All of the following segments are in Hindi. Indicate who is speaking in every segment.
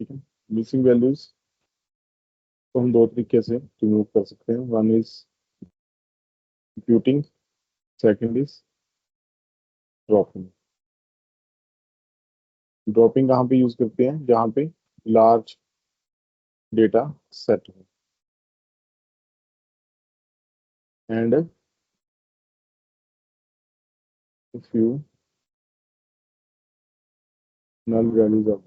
Speaker 1: ठीक है। मिसिंग वैल्यूज को हम दो तरीके से रिमूव कर सकते हैं। One is computing, second is dropping. Dropping कहाँ पे यूज करते हैं? जहाँ पे लार्ज डेटा सेट हो and few null values of.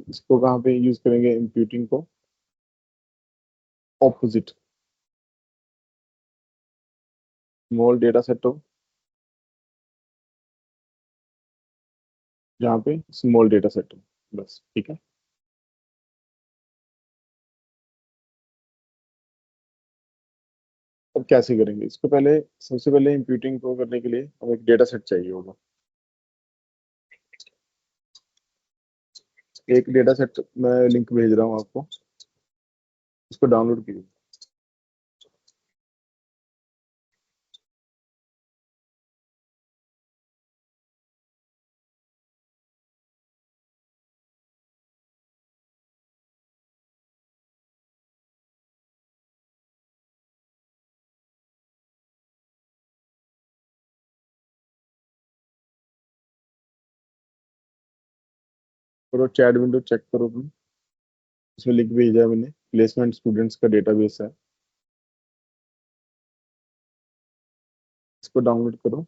Speaker 1: इसको कहाँ पे यूज करेंगे कंप्यूटिंग को? ऑपोजिट, स्मॉल डेटा सेट हो जहाँ पे स्मॉल डेटा सेट हो, बस। ठीक है। अब कैसे करेंगे इसको? पहले सबसे पहले कंप्यूटिंग को करने के लिए हमें एक डेटा सेट चाहिए होगा। एक डेटा सेट मैं लिंक भेज रहा हूँ आपको, इसको डाउनलोड कीजिए। करो चैट विंडो चेक करो अपनी, इसमें लिंक भेजा है मैंने, प्लेसमेंट स्टूडेंट्स का डेटाबेस है, इसको डाउनलोड करो।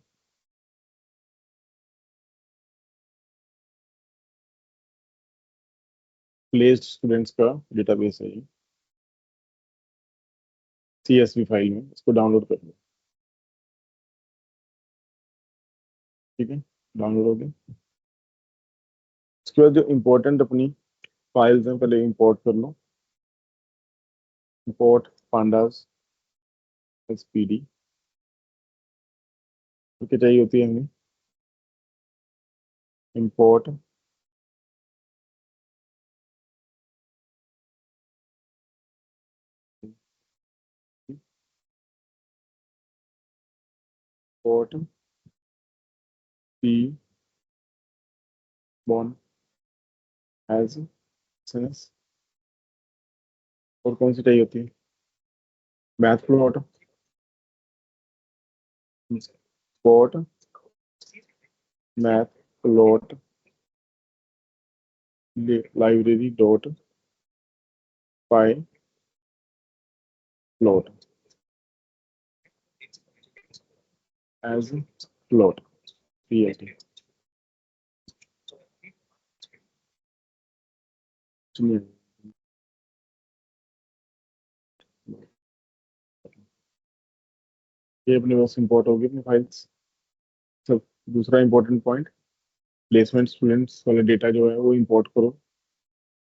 Speaker 1: प्लेस्ड स्टूडेंट्स का डेटाबेस है ये, CSV फाइल में, इसको डाउनलोड कर लो। ठीक है, डाउनलोड हो गया। इसके बाद जो इम्पोर्टेंट अपनी फाइल्स हैं पहले इंपोर्ट कर लो। इंपोर्ट पांडास SPD, तो क्या चाहिए होती है हमें? इंपोर्ट इंपोर्ट पी बॉन एज एस। और कौन सी चाहिए होती है? Math plot, import math plot library dot py plot as plot, PAT। सुनिए, ये अपने पास इंपोर्ट होगी अपनी फाइल्स सब। दूसरा इंपॉर्टेंट पॉइंट, प्लेसमेंट स्टूडेंट्स वाला डेटा जो है वो इंपोर्ट करो,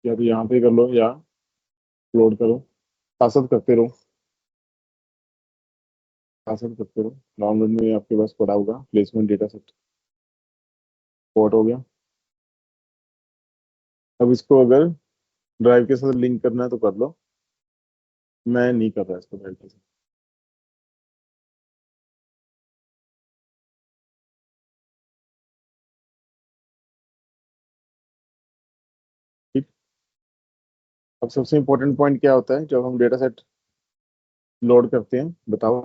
Speaker 1: या तो यहाँ पे कर लो या अपलोड करो, साथ साथ करते रहो, साथ साथ करते रहो। डाउनलोड में आपके पास पड़ा होगा प्लेसमेंट डेटा सेट, इंपोर्ट हो गया। अब इसको अगर ड्राइव के साथ लिंक करना है तो कर लो, मैं नहीं कर रहा इसको ड्राइव के साथ। ठीक। अब सबसे इंपॉर्टेंट पॉइंट क्या होता है जब हम डेटा सेट लोड करते हैं, बताओ?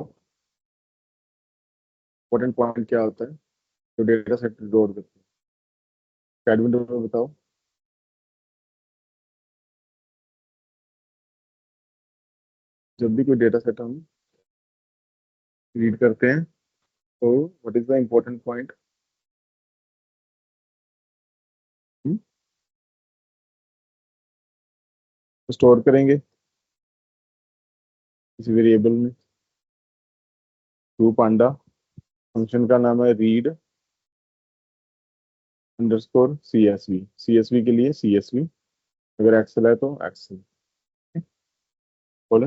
Speaker 1: इंपॉर्टेंट पॉइंट क्या होता है जो डेटा सेट लोड करते हैं? एडमिन में बताओ। जब भी कोई डेटा सेट हम रीड करते हैं तो what is the important point? Store करेंगे किसी वेरिएबल में, टू पांडा, फंक्शन का नाम है रीड अंडरस्कोर CSV के लिए CSV, अगर एक्सेल है तो एक्सेल। बोले,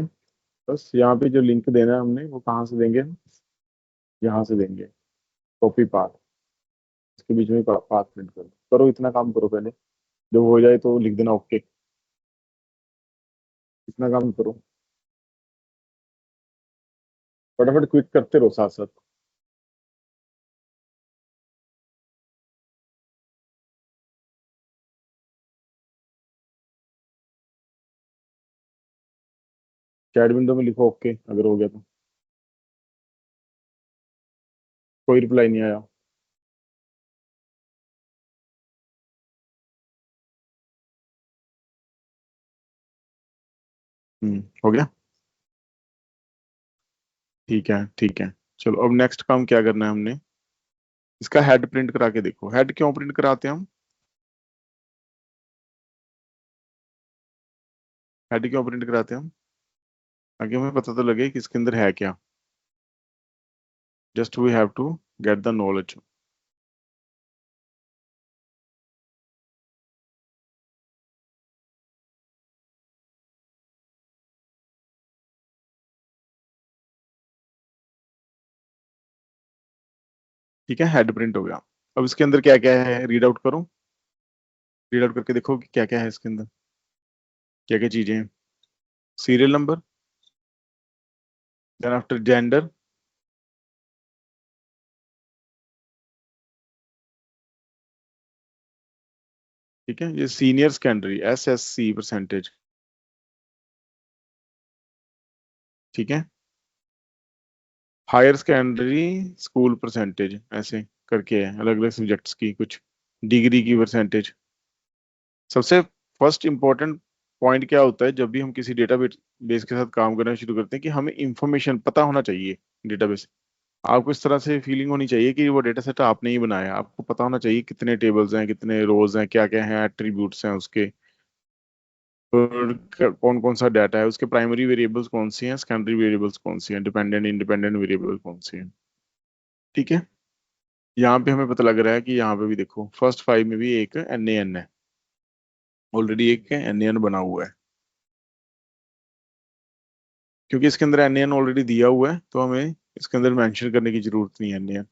Speaker 1: बस यहाँ पे जो लिंक देना है हमने वो कहाँ से देंगे? यहाँ से देंगे, कॉपी पाथ, इसके बीच में पाथ प्रिंट करो। करो इतना काम करो पहले, जब हो जाए तो लिख देना ओके। इतना काम करो, फटाफट क्विक करते रहो साथ साथ। चैट विंडो में लिखो ओके अगर हो गया तो। कोई रिप्लाई नहीं आया। हो गया। ठीक है ठीक है। चलो अब नेक्स्ट काम क्या करना है हमने, इसका हेड प्रिंट करा के देखो। हेड क्यों प्रिंट कराते हैं हम? हेड क्यों प्रिंट कराते हैं हम? ताकि हमें पता तो लगे कि इसके अंदर है क्या। Just we have to get the knowledge. ठीक है, हेड प्रिंट हो गया। अब इसके अंदर क्या क्या है रीड आउट करो। रीड आउट करके देखो कि क्या क्या है इसके अंदर, क्या क्या चीजें हैं। Serial number, then after gender, ठीक है, ये सीनियर सेकेंडरी SSC परसेंटेज, ठीक है। हायर सेकेंडरी स्कूल परसेंटेज, ऐसे करके है अलग अलग सब्जेक्ट्स की कुछ। डिग्री की परसेंटेज। सबसे फर्स्ट इंपॉर्टेंट पॉइंट क्या होता है जब भी हम किसी डेटाबेस बेस के साथ काम करना शुरू करते हैं, कि हमें इंफॉर्मेशन पता होना चाहिए डेटाबेस। आपको इस तरह से फीलिंग होनी चाहिए कि वो डेटा सेट आपने ही बनाया है। आपको पता होना चाहिए कितने टेबल्स हैं, कितने रोज हैं, क्या क्या हैं, एट्रीब्यूट्स हैं उसके, और कौन कौन सा डाटा है उसके, प्राइमरी वेरिएबल्स कौन सी हैं, सेकेंडरी वेरिएबल्स कौन सी हैं, डिपेंडेंट इंडिपेंडेंट वेरिएबल कौन सी हैं। ठीक है। यहाँ पे हमें पता लग रहा है कि यहाँ पे भी देखो फर्स्ट फाइव में भी एक NaN है, ऑलरेडी एक NaN बना हुआ है। क्योंकि इसके अंदर NaN ऑलरेडी दिया हुआ है तो हमें इसके अंदर मेंशन करने की जरूरत नहीं है NaN।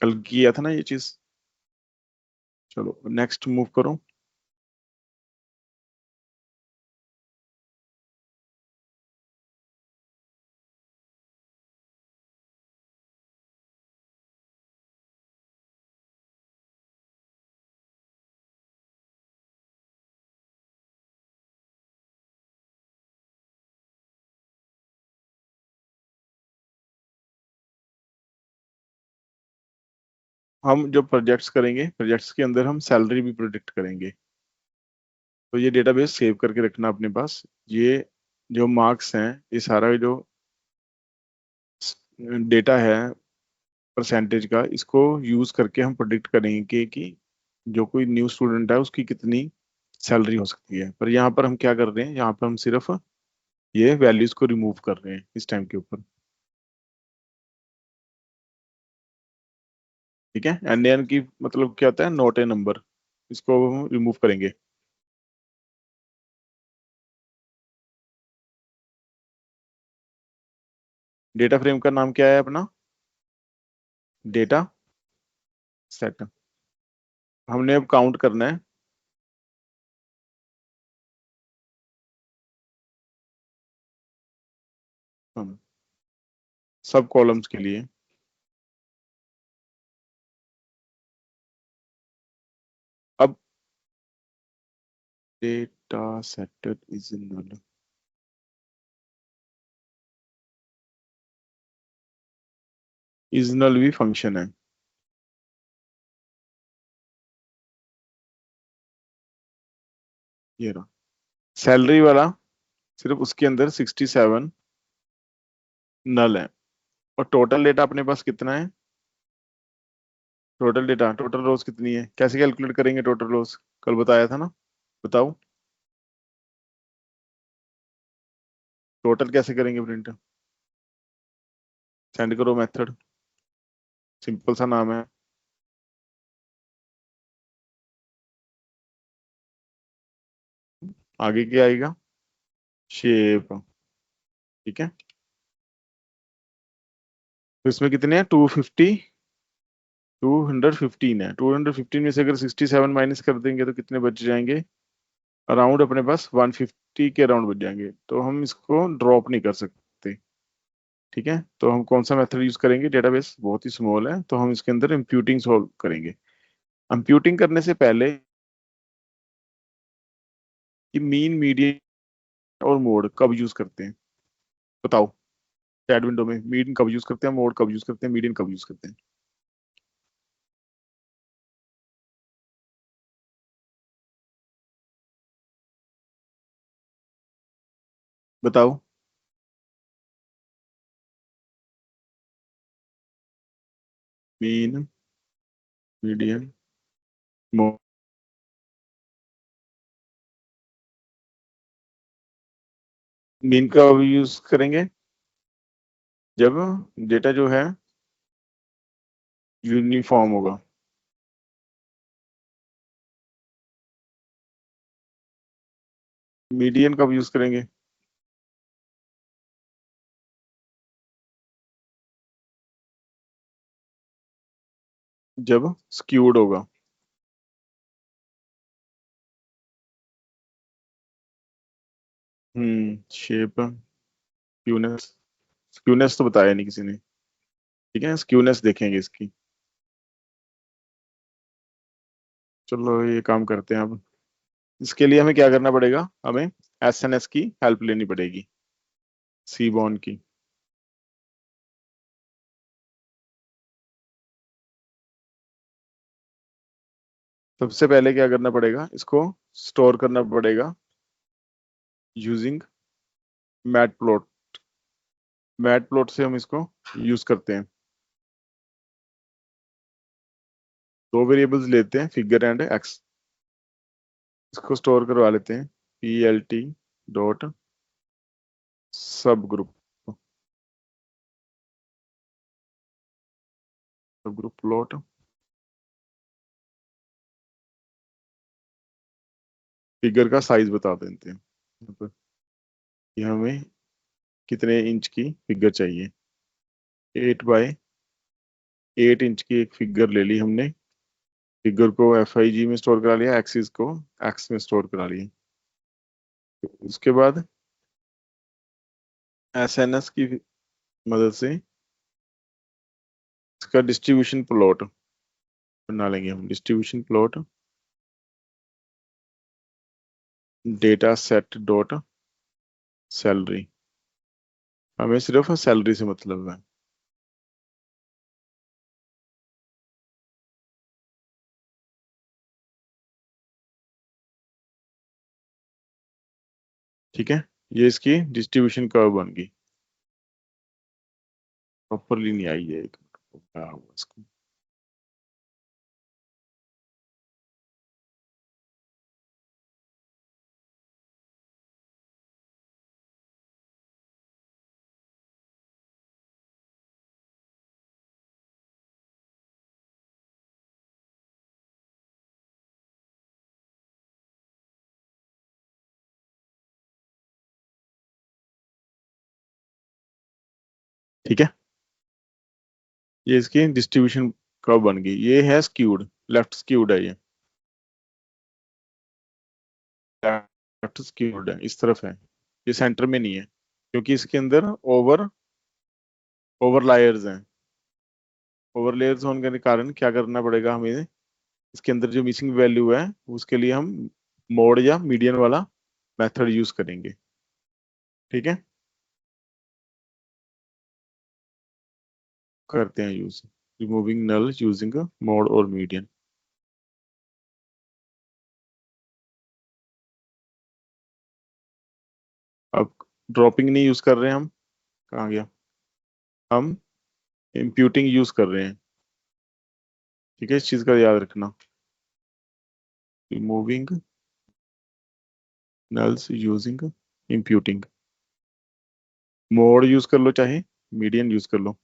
Speaker 1: कल किया था ना ये चीज। चलो नेक्स्ट मूव करो। हम जो प्रोजेक्ट्स करेंगे, प्रोजेक्ट्स के अंदर हम सैलरी भी प्रोडिक्ट करेंगे। तो ये डेटाबेस सेव करके रखना अपने पास। ये जो मार्क्स हैं, ये सारा जो डेटा है परसेंटेज का, इसको यूज करके हम प्रोडिक्ट करेंगे कि जो कोई न्यू स्टूडेंट है उसकी कितनी सैलरी हो सकती है। पर यहाँ पर हम क्या कर रहे हैं, यहाँ पर हम सिर्फ ये वैल्यूज को रिमूव कर रहे हैं इस टाइम के ऊपर। ठीक है। NaN की मतलब क्या होता है, नॉट ए नंबर, इसको हम रिमूव करेंगे। डेटा फ्रेम का नाम क्या है अपना? Data set. हमने अब काउंट करना है। सब कॉलम्स के लिए। अब data set is null. Is null भी फंक्शन है, ये रहा। सैलरी वाला सिर्फ उसके अंदर 67 नल है। और टोटल डेटा अपने पास कितना है? टोटल डेटा, टोटल रोज कितनी है, कैसे कैलकुलेट करेंगे टोटल रोज? कल बताया था ना, बताओ। टोटल कैसे करेंगे प्रिंट? सेंड करो मेथड, सिंपल सा नाम है। आगे क्या आएगा? शेप। ठीक है। तो इसमें कितने हैं? 215 है। 215 में से अगर 67 माइनस कर देंगे तो कितने बच जाएंगे? अराउंड अपने पास 150 के अराउंड बच जाएंगे। तो हम इसको ड्रॉप नहीं कर सकते। ठीक है। तो हम कौन सा मेथड यूज करेंगे? डेटाबेस बहुत ही स्मॉल है तो हम इसके अंदर इंप्यूटिंग सॉल्व करेंगे। कंप्यूटिंग करने से पहले कि मीन मीडियन और मोड कब यूज करते हैं, बताओ। चैट विंडो में मीडियन कब यूज करते हैं, मोड कब यूज करते हैं, मीडियन कब यूज करते हैं? बताओ। Mean, median, mode. मीन कब यूज करेंगे? जब डेटा जो है यूनिफॉर्म होगा। मीडियन कब यूज करेंगे? जब स्क्यूड होगा। Shape, skewness. स्क्यूनेस तो बताया नहीं किसी ने। ठीक है, स्क्यूनेस देखेंगे इसकी। चलो ये काम करते हैं अब। इसके लिए हमें क्या करना पड़ेगा, हमें एसएनएस की हेल्प लेनी पड़ेगी, सीबॉन की। सबसे पहले क्या करना पड़ेगा, इसको स्टोर करना पड़ेगा using mat plot. Mat plot से हम इसको यूज करते हैं। दो वेरिएबल्स लेते हैं, फिगर एंड एक्स। इसको स्टोर करवा लेते हैं, पी एल टी डॉट सब ग्रुप। सब ग्रुप प्लॉट। फिगर का साइज बता देते हैं यहाँ पर। ये हमें कितने इंच की फिगर चाहिए? 8 बाय 8 इंच की एक फिगर ले ली हमने। फिगर को एफ आई जी में स्टोर करा लिया, एक्सिस को एक्स में स्टोर करा लिया। उसके बाद एस एन एस की मदद से इसका डिस्ट्रीब्यूशन प्लॉट बना लेंगे हम। Distribution plot data set dot salary. हमें सिर्फ सैलरी से मतलब है। ठीक है, ये इसकी डिस्ट्रीब्यूशन कर्व बन गई। प्रॉपरली नहीं आई है, क्या हुआ इसको? ठीक है, ये इसकी डिस्ट्रीब्यूशन कर्व बन गई। ये है स्क्यूड, लेफ्ट स्क्यूड है ये। लेफ्ट स्क्यूड है, इस तरफ है। ये सेंटर में नहीं है, क्योंकि इसके अंदर ओवरलायर्स हैं। ओवरलेयर्स होने के कारण क्या करना पड़ेगा हमें, इसके अंदर जो मिसिंग वैल्यू है उसके लिए हम मोड या मीडियन वाला मेथड यूज करेंगे। ठीक है, करते हैं यूज। रिमूविंग नल यूजिंग मोड और मीडियन। अब ड्रॉपिंग नहीं यूज कर रहे हैं हम। कहाँ गया? हम इम्प्यूटिंग यूज कर रहे हैं। ठीक है, इस चीज का याद रखना। Removing nulls using imputing. Mode use कर लो चाहे मीडियन यूज कर लो।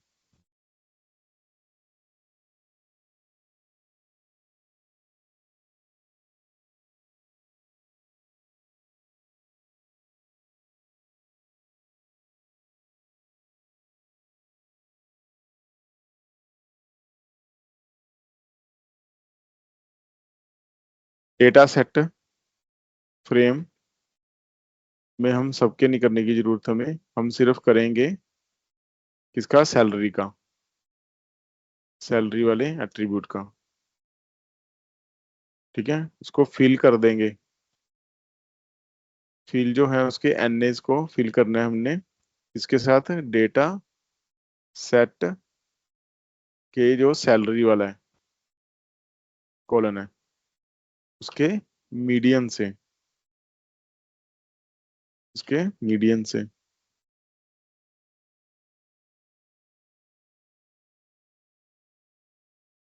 Speaker 1: डेटा सेट फ्रेम में हम सबके नहीं करने की जरूरत हमें, हम सिर्फ करेंगे किसका, सैलरी का। सैलरी वाले एट्रीब्यूट का। ठीक है, इसको फिल कर देंगे। फील्ड जो है उसके एनएज को फिल करना है हमने इसके साथ, डेटा सेट के जो सैलरी वाला है कॉलन है उसके मीडियन से, उसके मीडियन से।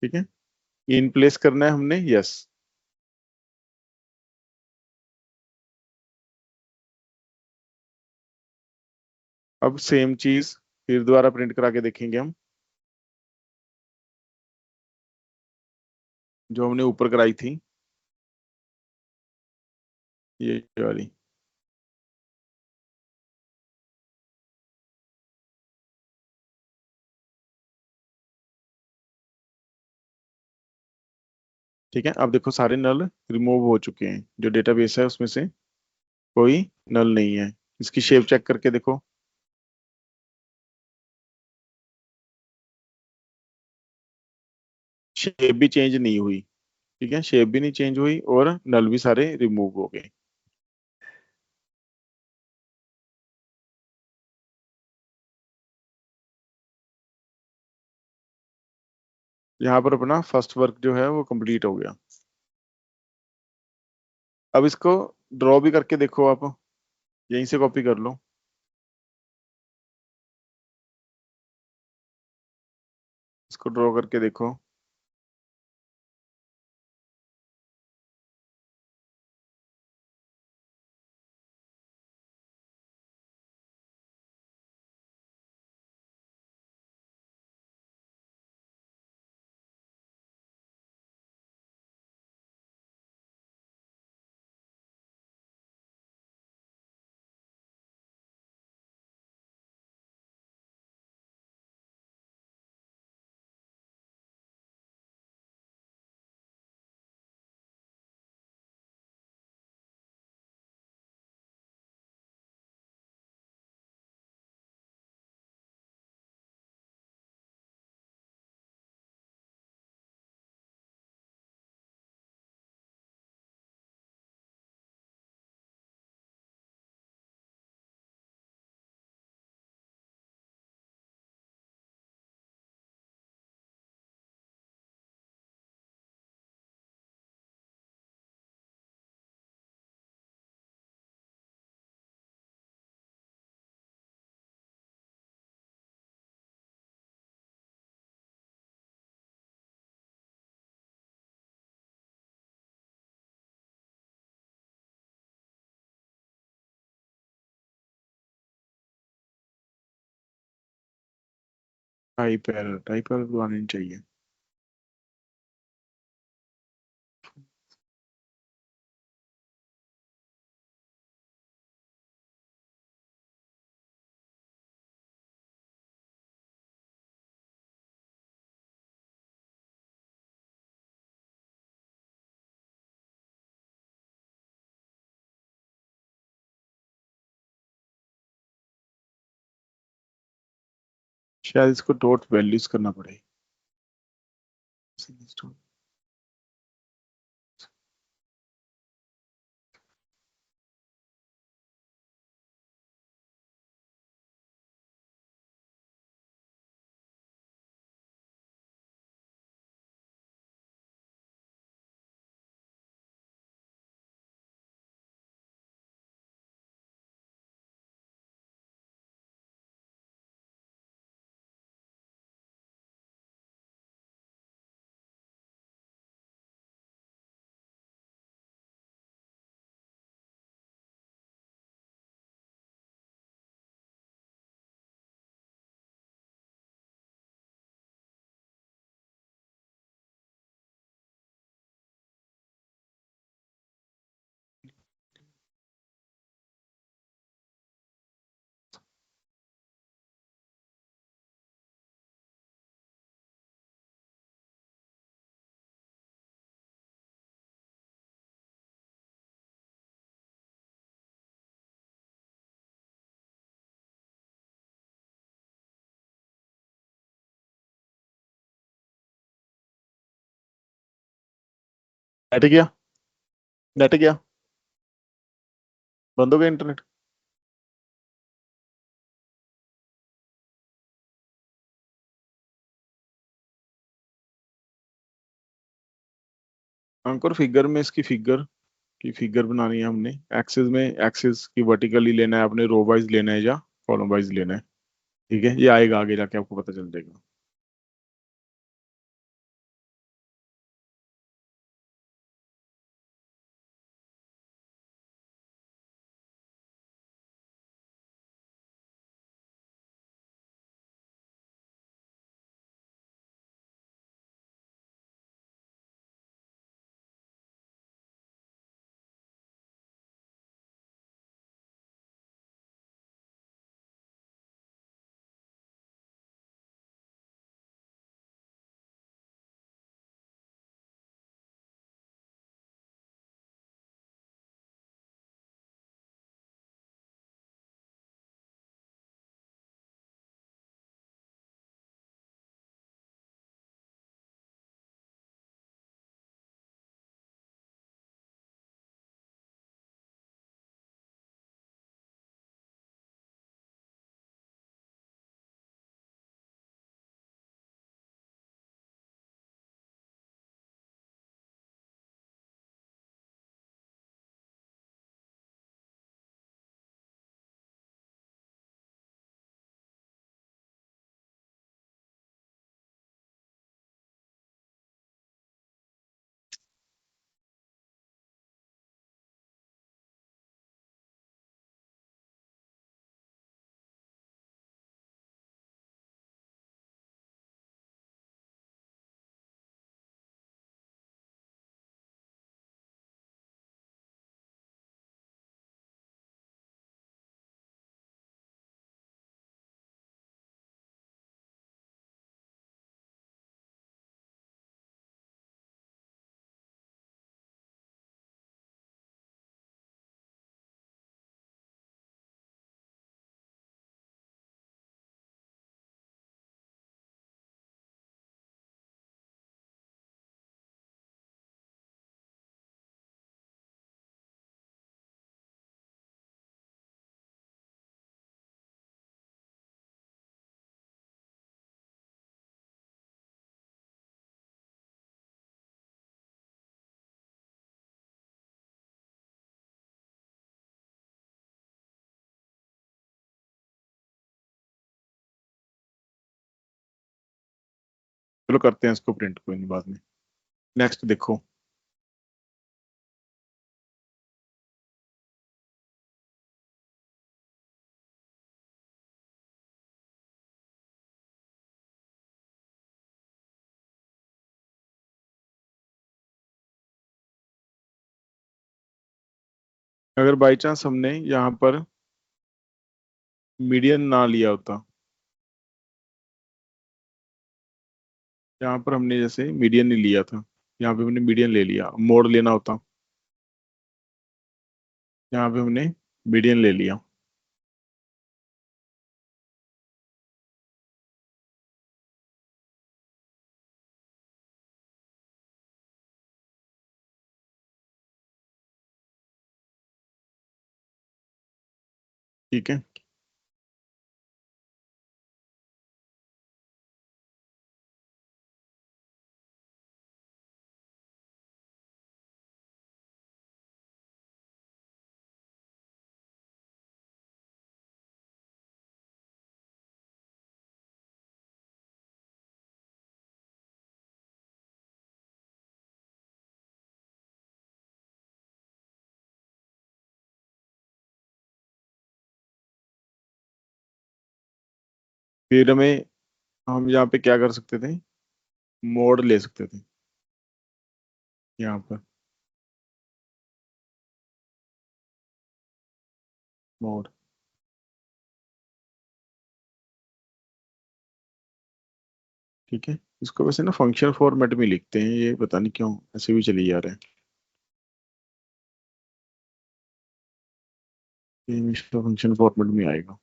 Speaker 1: ठीक है, इन प्लेस करना है हमने, यस। अब सेम चीज फिर दोबारा प्रिंट करा के देखेंगे हम, जो हमने ऊपर कराई थी, ये वाली। ठीक है, अब देखो सारे नल रिमूव हो चुके हैं, जो डेटाबेस है उसमें से कोई नल नहीं है। इसकी शेप चेक करके देखो, शेप भी चेंज नहीं हुई। ठीक है, शेप भी नहीं चेंज हुई और नल भी सारे रिमूव हो गए। यहाँ पर अपना फर्स्ट वर्क जो है वो कंप्लीट हो गया। अब इसको ड्रॉ भी करके देखो आप, यहीं से कॉपी कर लो। इसको ड्रॉ करके देखो। टाइप एरर तो आनी चाहिए। शायद इसको डॉट वैल्यूज करना पड़ेगा। नेट गया, नेट गया। बंद हो गया इंटरनेट। अंकुर फिगर में इसकी फिगर की फिगर बनानी है हमने। एक्सिस में एक्सिस की वर्टिकली लेना है आपने, रो वाइज लेना है या कॉलम वाइज लेना है। ठीक है, ये आएगा आगे जाके आपको पता चल जाएगा। चलो करते हैं इसको प्रिंट, कोई नहीं बाद में। नेक्स्ट देखो। अगर बाई चांस हमने यहाँ पर मीडियन ना लिया होता, यहाँ पर हमने जैसे मीडियन नहीं लिया था, यहाँ पे हमने मीडियन ले लिया, मोड लेना होता, यहाँ पे हमने मीडियन ले लिया। ठीक है, फिर हमें, हम यहाँ पे क्या कर सकते थे, मोड ले सकते थे यहाँ पर, मोड। ठीक है, इसको वैसे ना फंक्शन फॉर्मेट में लिखते हैं, ये पता नहीं क्यों ऐसे भी चली जा रहे हैं। ये हमेशा फंक्शन फॉर्मेट में आएगा।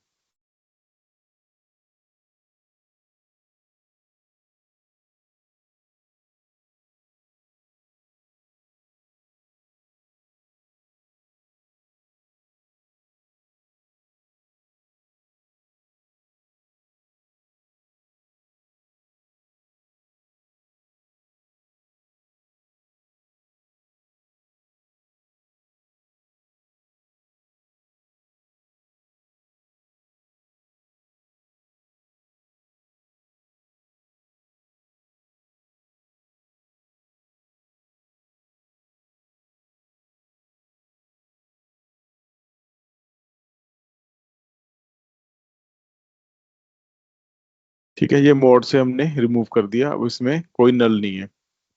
Speaker 1: ठीक है, ये मोड से हमने रिमूव कर दिया, अब इसमें कोई नल नहीं है।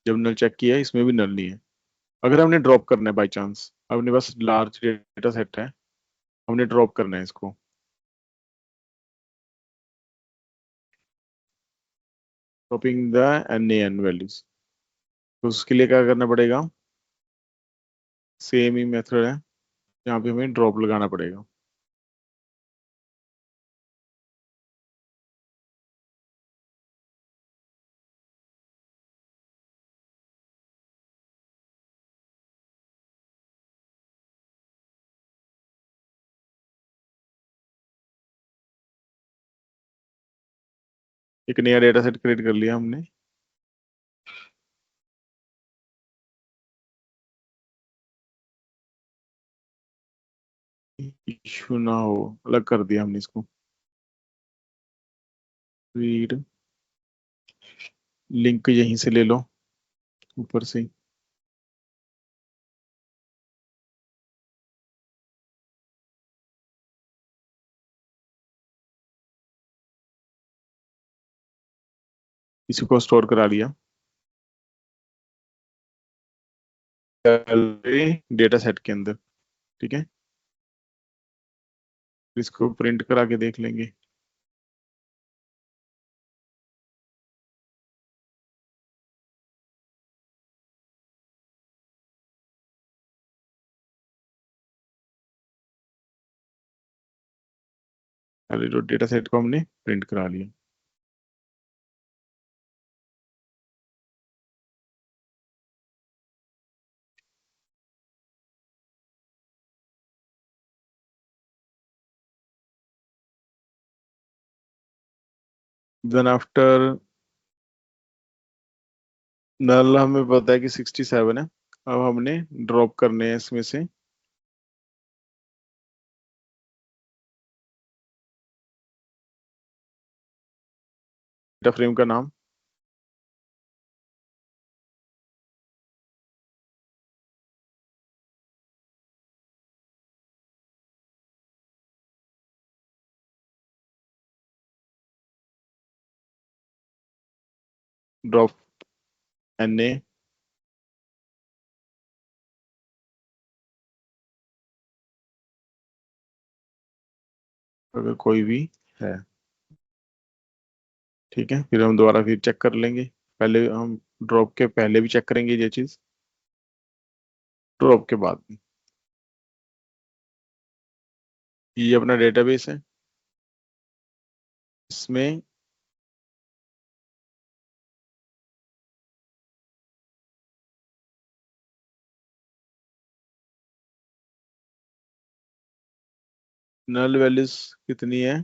Speaker 1: जब नल चेक किया इसमें भी नल नहीं है। अगर हमने ड्रॉप करना है बाई चांस, अपने पास लार्ज डेटा सेट है, हमने ड्रॉप करना है इसको, ड्रॉपिंग द NaN वैल्यूज, तो उसके लिए क्या करना पड़ेगा? सेम ही मेथड है, यहाँ पे हमें ड्रॉप लगाना पड़ेगा। एक नया डेटा सेट क्रिएट कर लिया हमने। इशू ना हो, अलग कर दिया हमने इसको। रीड लिंक यहीं से ले लो, ऊपर से ही। इसी को स्टोर करा लिया डेटा सेट के अंदर। ठीक है, इसको प्रिंट करा के देख लेंगे। पहले जो डेटा सेट को हमने प्रिंट करा लिया। देन आफ्टर नल हमें पता है कि 67 है। अब हमने ड्रॉप करने हैं इसमें से डेटा फ्रेम का नाम। ड्रॉप NA, अगर कोई भी है। ठीक है, फिर हम दोबारा फिर चेक कर लेंगे। पहले हम ड्रॉप के पहले भी चेक करेंगे ये चीज, ड्रॉप के बाद भी। ये अपना डेटाबेस है, इसमें नल वैल्यूज कितनी है?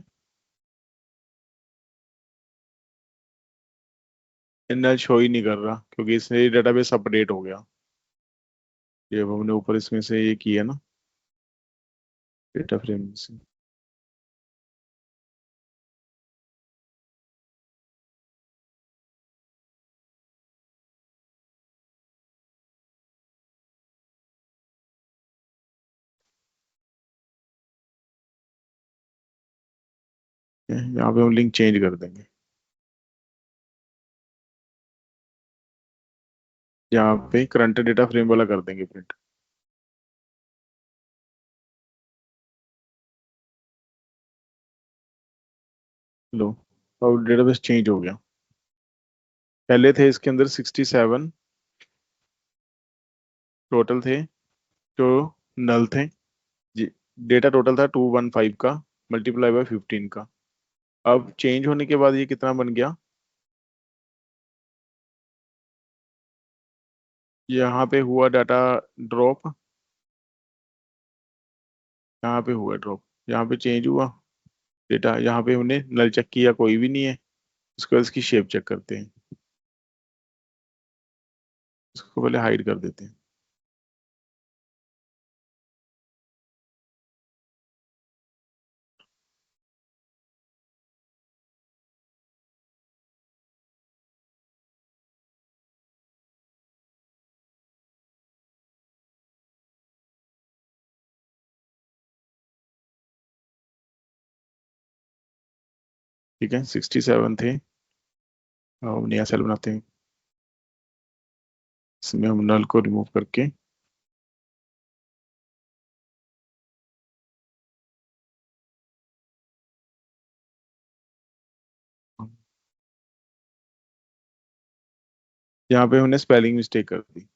Speaker 1: ये नल शो ही नहीं कर रहा क्योंकि इससे डेटाबेस अपडेट हो गया। ये अब हमने ऊपर इसमें से ये किया ना, डेटा फ्रेम से। यहाँ पे हम लिंक चेंज कर देंगे, यहाँ पे करंट डेटा फ्रेम वाला कर देंगे प्रिंट। लो, अब डेटाबेस चेंज हो गया। पहले थे इसके अंदर 67 टोटल थे जो नल थे। जी, डेटा टोटल था 215 का, मल्टीप्लाई बाय 15 का। अब चेंज होने के बाद ये कितना बन गया? यहाँ पे हुआ डाटा ड्रॉप, यहाँ पे हुआ ड्रॉप, यहाँ पे चेंज हुआ डेटा। यहाँ पे हमने नल चेक किया, कोई भी नहीं है। उसके बाद इसकी शेप चेक करते हैं, इसको पहले हाइड कर देते हैं। ठीक है, 67 थे। अब हम नया सेल बनाते हैं, इसमें हम नल को रिमूव करके यहाँ पे हमने स्पेलिंग मिस्टेक कर दी।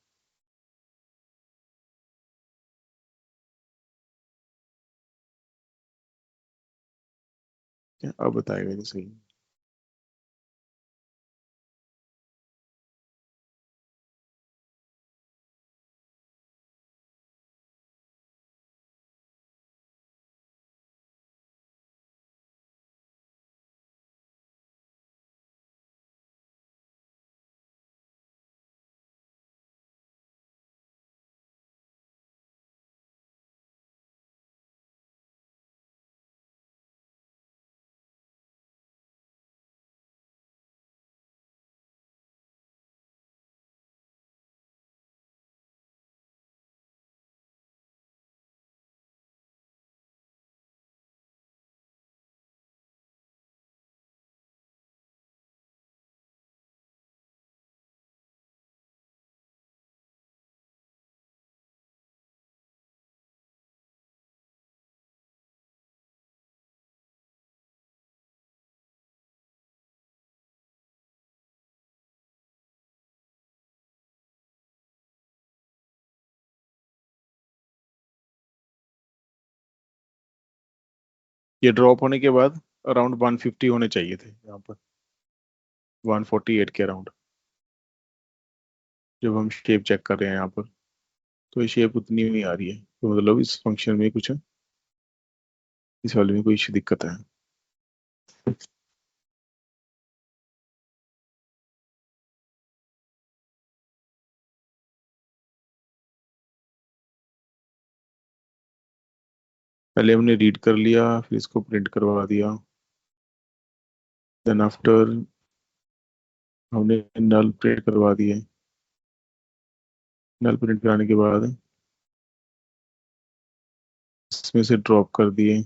Speaker 1: क्या अब बताएगा ये सही? ये ड्रॉप होने के बाद अराउंड 150 होने चाहिए थे यहाँ पर, 148 के अराउंड, जब हम शेप चेक कर रहे हैं यहाँ पर। तो ये शेप उतनी नहीं आ रही है, तो मतलब इस फंक्शन में कुछ है, इस वाले में कोई दिक्कत है। पहले हमने रीड कर लिया, फिर इसको प्रिंट करवा दिया। देन आफ्टर हमने नल प्रिंट करवा दिए। नल प्रिंट कराने के बाद इसमें से ड्रॉप कर दिए।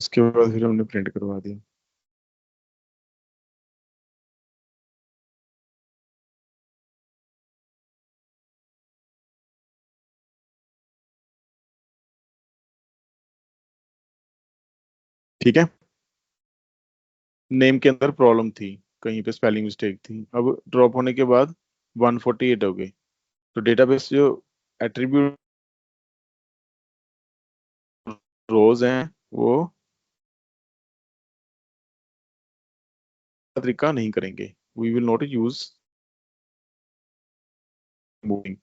Speaker 1: उसके बाद फिर हमने प्रिंट करवा दिया। ठीक है, नेम के अंदर प्रॉब्लम थी, कहीं पे स्पेलिंग मिस्टेक थी। अब ड्रॉप होने के बाद 148 हो गए, तो डेटाबेस जो एट्रीब्यूट रोज हैं वो तरीका नहीं करेंगे। We will not use moving.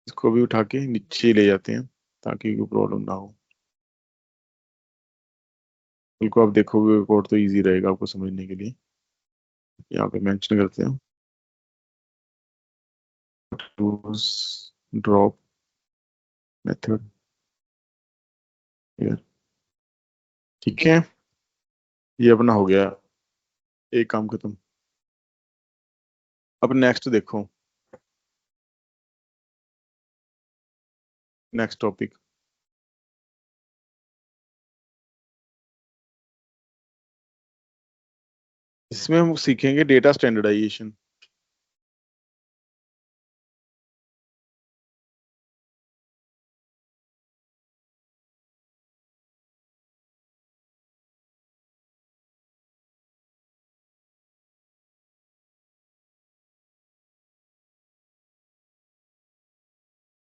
Speaker 1: इसको भी उठा के नीचे ले जाते हैं ताकि कोई प्रॉब्लम ना हो। बिल्कुल, आप देखोगे कोड तो इजी रहेगा आपको समझने के लिए। यहाँ पे मेंशन करते हैं यूज ड्रॉप मेथड। ठीक है, ये अपना हो गया, एक काम खत्म। अब नेक्स्ट देखो, नेक्स्ट टॉपिक, इसमें हम सीखेंगे data standardisation.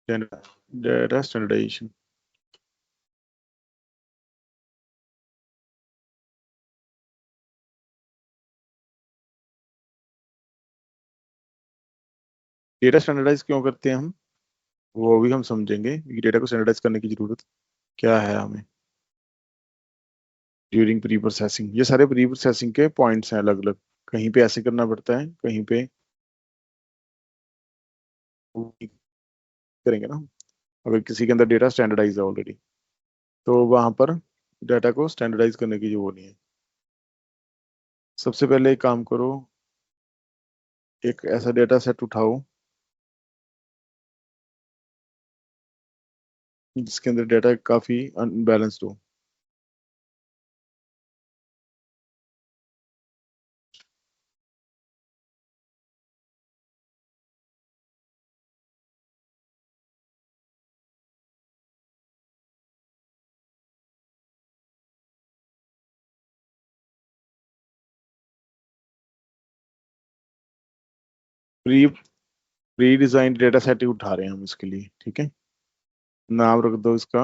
Speaker 1: Data standardisation, data standardise क्यों करते हैं हम, वो भी हम समझेंगे कि डेटा को स्टैंडर्डाइज करने की जरूरत क्या है हमें ड्यूरिंग प्री प्रोसेसिंग। ये सारे प्री प्रोसेसिंग के पॉइंट्स हैं अलग अलग, कहीं पे ऐसे करना पड़ता है, कहीं पे वो नहीं करेंगे ना। अगर किसी के अंदर डेटा स्टैंडर्डाइज है ऑलरेडी, तो वहां पर डाटा को स्टैंडर्डाइज करने की जो वो नहीं है। सबसे पहले एक काम करो, एक ऐसा डेटा सेट उठाओ जिसके अंदर डेटा काफी अनबैलेंस्ड हो। Pre pre designed data set ही उठा रहे हैं हम इसके लिए, ठीक है। नाम रख दो इसका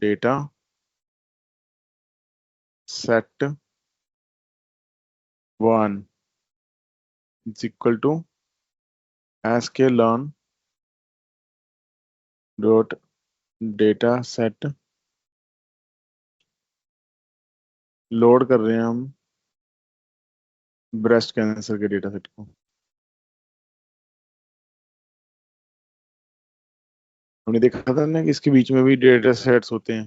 Speaker 1: data set 1 is equal to sklearn dot data set. Load कर रहे हैं हम ब्रेस्ट कैंसर के डेटा सेट को। हमने देखा था ना कि इसके बीच में भी डेटा सेट्स होते हैं,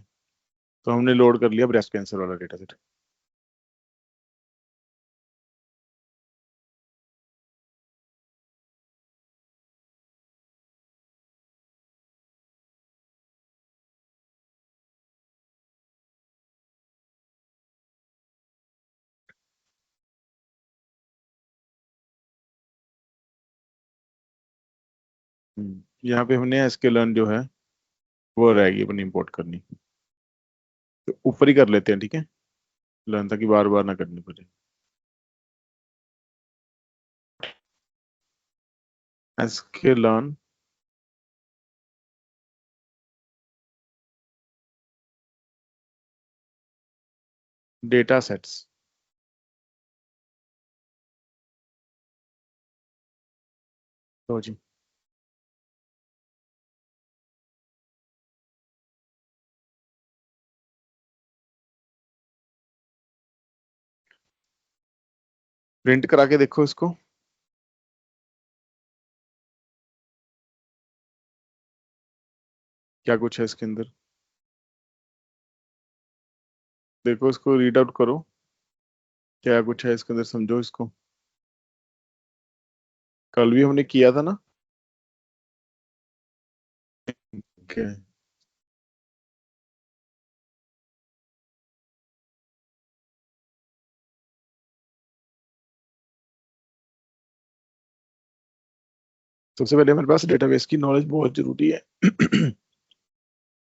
Speaker 1: तो हमने लोड कर लिया ब्रेस्ट कैंसर वाला डेटा सेट। यहाँ पे हमने sklearn जो है वो रहेगी अपनी इंपोर्ट करनी, तो ऊपर ही कर लेते हैं, ठीक है, लर्न, ताकि बार बार ना करनी पड़े। sklearn data sets. तो जी प्रिंट करा के देखो इसको। क्या कुछ है इसके अंदर, देखो इसको रीड आउट करो, क्या कुछ है इसके अंदर, समझो इसको। कल भी हमने किया था ना। ओके। सबसे पहले हमारे पास डेटाबेस की नॉलेज बहुत जरूरी है।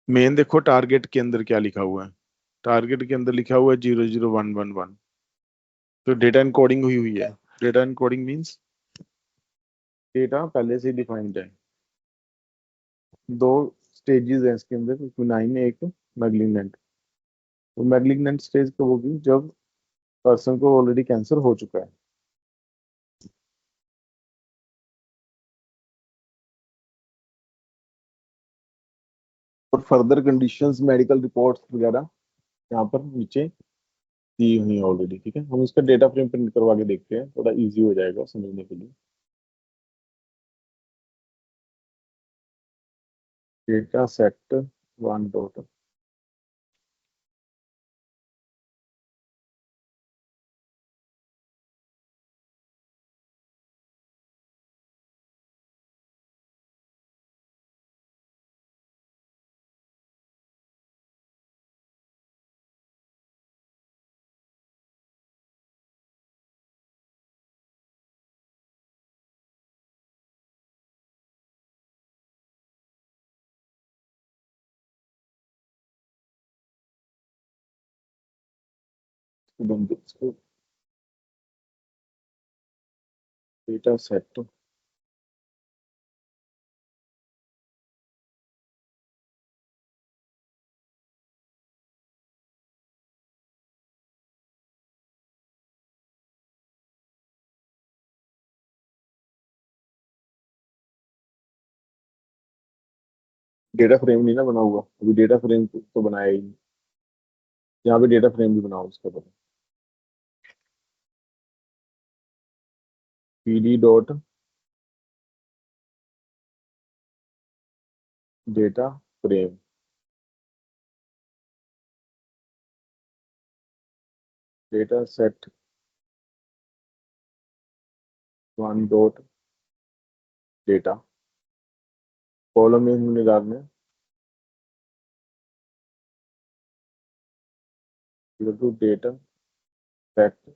Speaker 1: मेन देखो टारगेट के अंदर क्या लिखा हुआ है। टारगेट के अंदर लिखा हुआ है 00111, तो डेटा इनकोडिंग हुई हुई है। डेटा इनकोडिंग मींस डेटा पहले से डिफाइंड है। दो स्टेजेस हैं इसके अंदर, एक बिनाइन एक मैग्लिगनेंट। तो मैग्लिगनेंट स्टेज कब होगी, जब पर्सन को ऑलरेडी कैंसर हो चुका है। और फर्दर कंडीशंस मेडिकल रिपोर्ट्स वगैरह यहाँ पर नीचे दी हुई है ऑलरेडी, ठीक है। हम इसका डेटा फ्रेम प्रिंट करवा के देखते हैं, थोड़ा इजी हो जाएगा समझने के लिए। डेटा सेट 1 डॉट बंद इसको डेटा सेट डेटा फ्रेम नहीं ना बना हुआ अभी, डेटा फ्रेम तो बनाया ही नहीं। यहाँ पे डेटा फ्रेम भी बनाओ उसका पता। pd dot data frame data set one dot data, column में हमने डालना है equal to data fact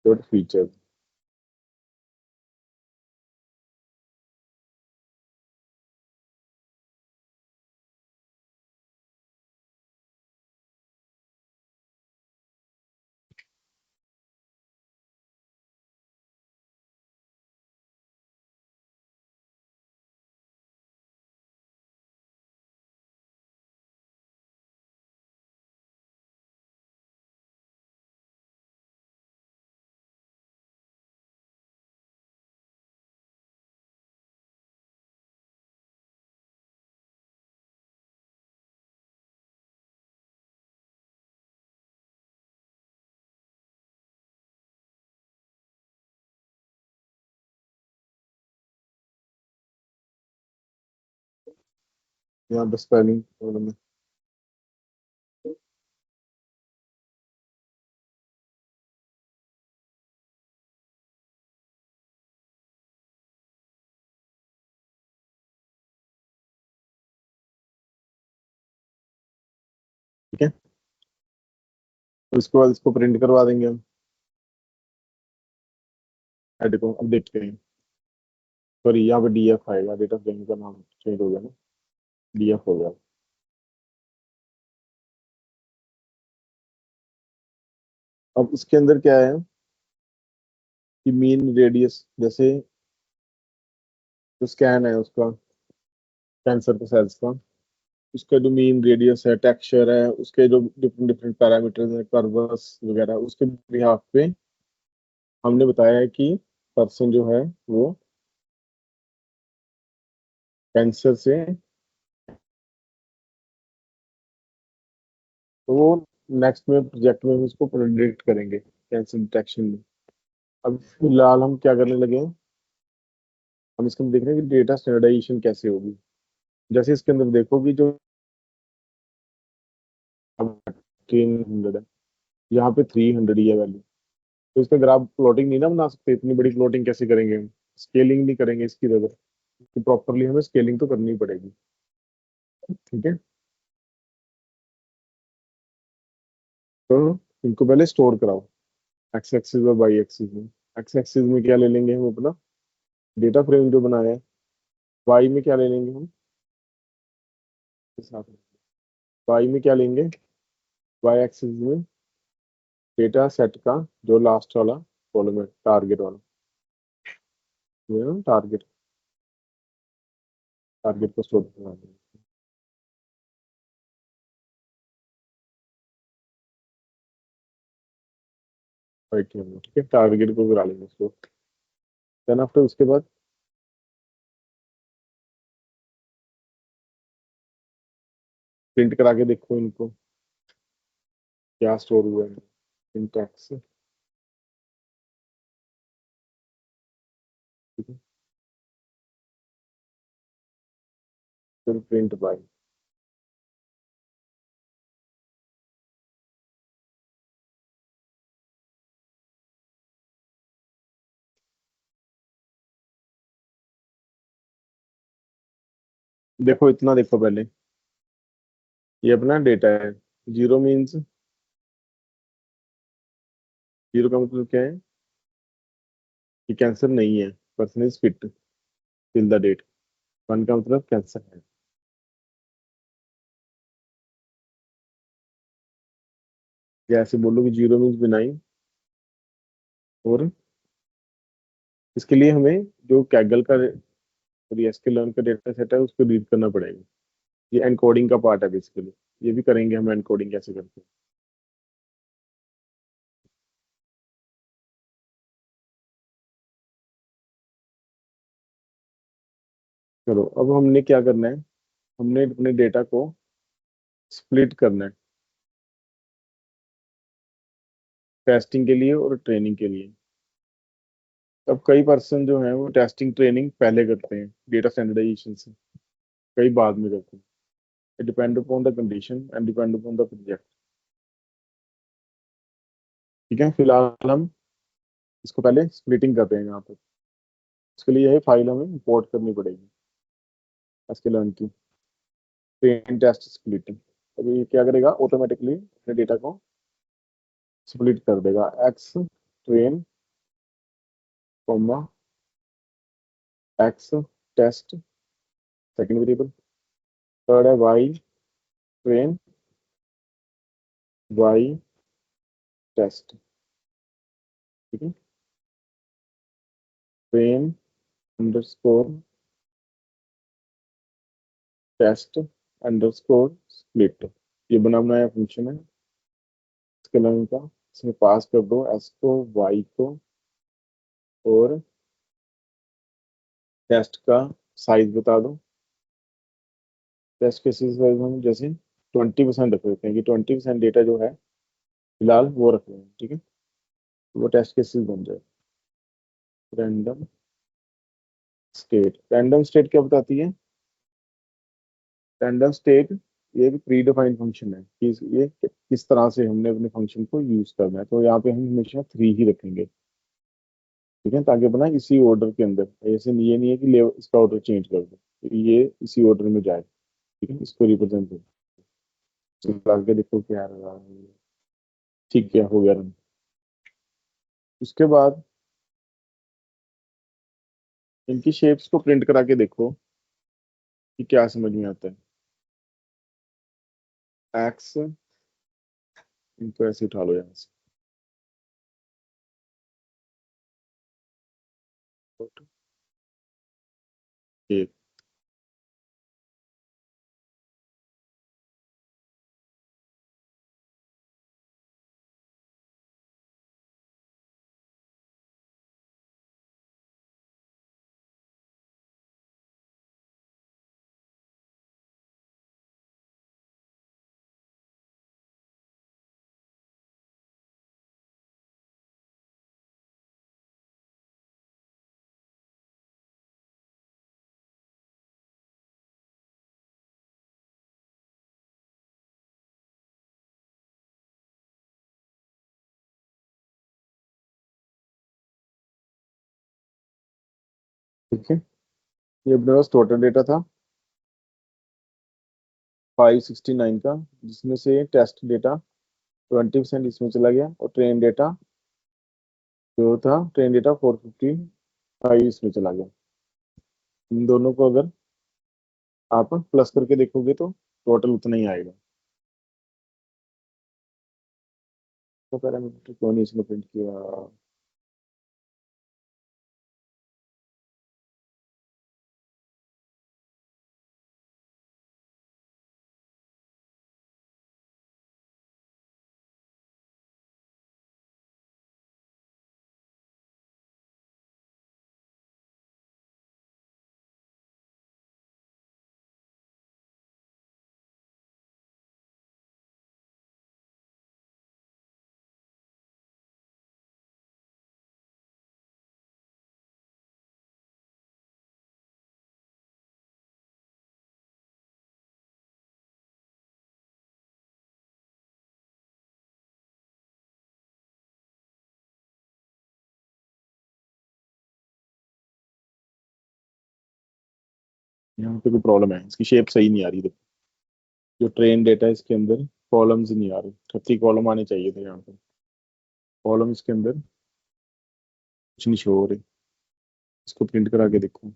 Speaker 1: dot feature. यहाँ पे स्पेलिंग कॉलम में, ठीक है। तो उसके बाद इसको प्रिंट करवा देंगे हम हेड को। अब देखते हैं, सॉरी यहाँ पे डीएफ आएगा, डेटा फ्रेम का नाम चेंज हो गया ना, डीएफ हो गया। अब इसके अंदर क्या है कि मीन रेडियस, जैसे जो स्कैन है उसका, कैंसर के सेल्स का, उसका जो मीन रेडियस है, टेक्सचर है, उसके जो डिफरेंट डिफरेंट पैरामीटर्स हैं, कर्वस वगैरह, उसके बिहाफ पे हमने बताया है कि पर्सन जो है वो कैंसर से, तो वो नेक्स्ट में प्रोजेक्ट में उसको प्रोडिक्ट करेंगे कैंसर डिटेक्शन में। अब फिलहाल हम क्या करने लगे हैं, हम इसके अंदर देख रहे हैं कि डेटा स्टैंडर्डाइजेशन कैसे होगी। जैसे इसके अंदर देखो कि जो 300 है, यहाँ पे 300 ही है वैल्यू, तो इसका ग्राफ प्लॉटिंग नहीं ना बना सकते, इतनी बड़ी प्लॉटिंग कैसे करेंगे हम, स्केलिंग नहीं करेंगे इसकी जगह, तो प्रॉपरली हमें स्केलिंग तो करनी पड़ेगी। ठीक है, तो इनको पहले स्टोर कराओ एक्स एक्सिस और वाई एक्सिस में। एक्स एक्सिस में क्या ले लेंगे हम अपना डेटा फ्रेम जो बनाया है, वाई में क्या ले लेंगे हम साथ में, वाई में क्या लेंगे, वाई एक्सिस में डेटा सेट का जो लास्ट वाला कॉलम है, टारगेट वाला, ये ना टारगेट, टारगेट को स्टोर करना है। ठीक है, टारगेट को करा लेंगे इसको। देन आफ्टर उसके बाद प्रिंट करा के देखो इनको क्या स्टोर हुआ है इन टैक्स से। ठीक है, फिर प्रिंट बाय। देखो इतना देखो पहले, ये अपना डेटा है। जीरो मीन्स, जीरो का मतलब क्या है कि कैंसर नहीं है, person is fit till the date. One का मतलब कैंसर है। या ऐसे बोलो कि जीरो मीन्स बिनाइन, और इसके लिए हमें जो कैगल का और एसक्यूएल का डेटा सेट है उसको रीड करना पड़ेगा। ये एनकोडिंग का पार्ट है बेसिकली, ये भी करेंगे हम एनकोडिंग कैसे करते हैं। चलो अब हमने क्या करना है, हमने अपने डेटा को स्प्लिट करना है टेस्टिंग के लिए और ट्रेनिंग के लिए। अब कई पर्सन जो है वो टेस्टिंग ट्रेनिंग पहले करते हैं डेटा स्टैंडर्डाइजेशन से, कई बाद में करते हैं, depend upon the condition and depend upon the project. ठीक है, फिलहाल हम इसको पहले स्प्लिटिंग करते हैं यहाँ पे। इसके लिए यही फाइल हमें इंपोर्ट करनी पड़ेगी sklearn की, ट्रेन टेस्ट स्प्लिटिंग। अभी ये क्या करेगा, ऑटोमेटिकली अपने डेटा को स्प्लिट कर देगा। X train comma x test, second variable. Third है वाई ट्रेन वाई टेस्ट। ठीक है, train underscore test underscore split, ये बना बनाया फंक्शन है स्केलर का। इसमें पास कर दो एस को वाई को और टेस्ट का साइज बता दो। टेस्ट के साइज हम जैसे 20% रख देते हैं कि 20% डेटा जो है फिलहाल वो रख रहे हैं। ठीक है, वो टेस्ट केसेस बन जाए। रैंडम स्टेट, रैंडम स्टेट क्या बताती है? रैंडम स्टेट ये एक प्री डिफाइंड फंक्शन है कि ये किस तरह से हमने अपने फंक्शन को यूज करना है। तो यहाँ पे हम हमेशा 3 ही रखेंगे। ठीक है, ताकि अपना इसी ऑर्डर के अंदर, ऐसे नहीं, ये नहीं है कि ले इसका ऑर्डर चेंज कर दो, तो ये इसी ऑर्डर में जाए। ठीक है, इसको रिप्रेजेंट करो। चला के देखो क्या आ रहा है। ठीक है, हो गया रन। उसके बाद इनकी शेप्स को प्रिंट करा के देखो कि क्या समझ में आता है। एक्स, इनको ऐसे उठा लो यहाँ से। एक, ठीक है, ये अपने पास टोटल डेटा था 569 का, जिसमें से टेस्ट डेटा 20% इसमें चला गया और ट्रेन डेटा जो था, ट्रेन डेटा 455 इसमें चला गया। इन दोनों को अगर आप प्लस करके देखोगे तो टोटल उतना ही आएगा। तो पैरामीटर क्यों नहीं इसमें प्रिंट किया? यहाँ पे कोई प्रॉब्लम है, इसकी शेप सही नहीं आ रही। देखो, जो ट्रेन डेटा है इसके अंदर कॉलम्स नहीं आ रहे, 30 कॉलम आने चाहिए थे यहाँ पे। कॉलम इसके अंदर कुछ नहीं शो हो रहे। इसको प्रिंट करा के देखो।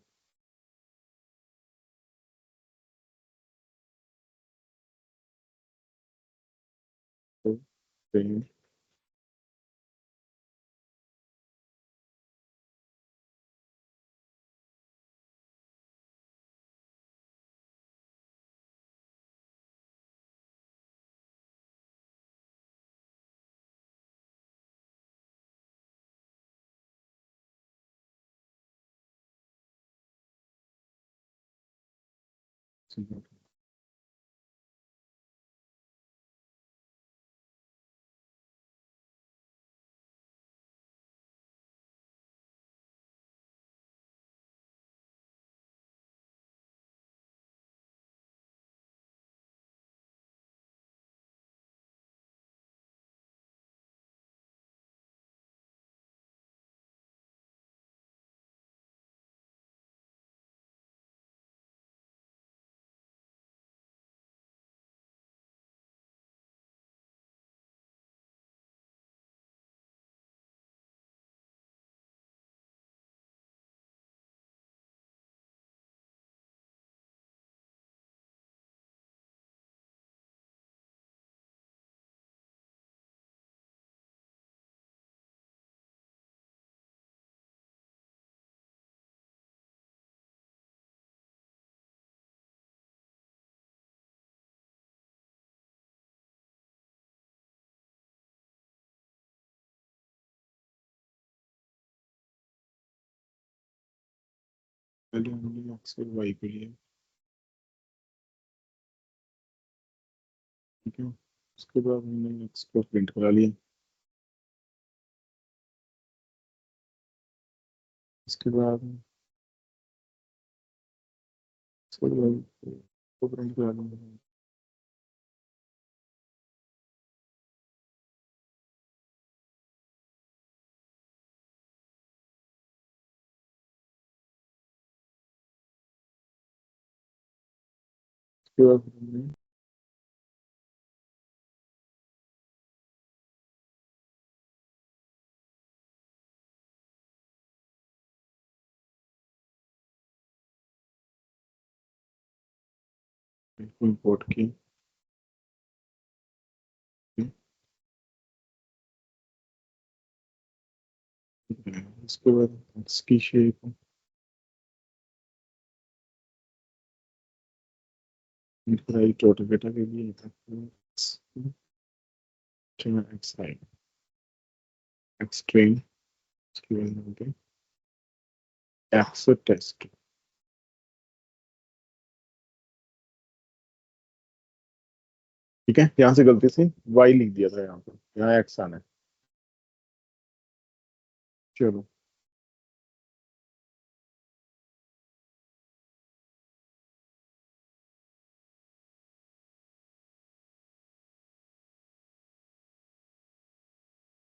Speaker 1: तो ट्रेन पहले हमने एक्स और वाई के लिए, ठीक है, उसके बाद हमने एक्स को प्रिंट करा लिया, इसके बाद इसके बाद को प्रिंट करा लिया, उसके बाद हमने इंपोर्ट की, इसके बाद एक्स की शेप कराई, टोटल डेटा के लिए एक्स आई एक्स ट्रेन, उसके बाद यहाँ पे एक्स टेस्ट, ठीक है, यहाँ से गलती से वाई लिख दिया था, यहाँ पे यहाँ एक्स आना है। चलो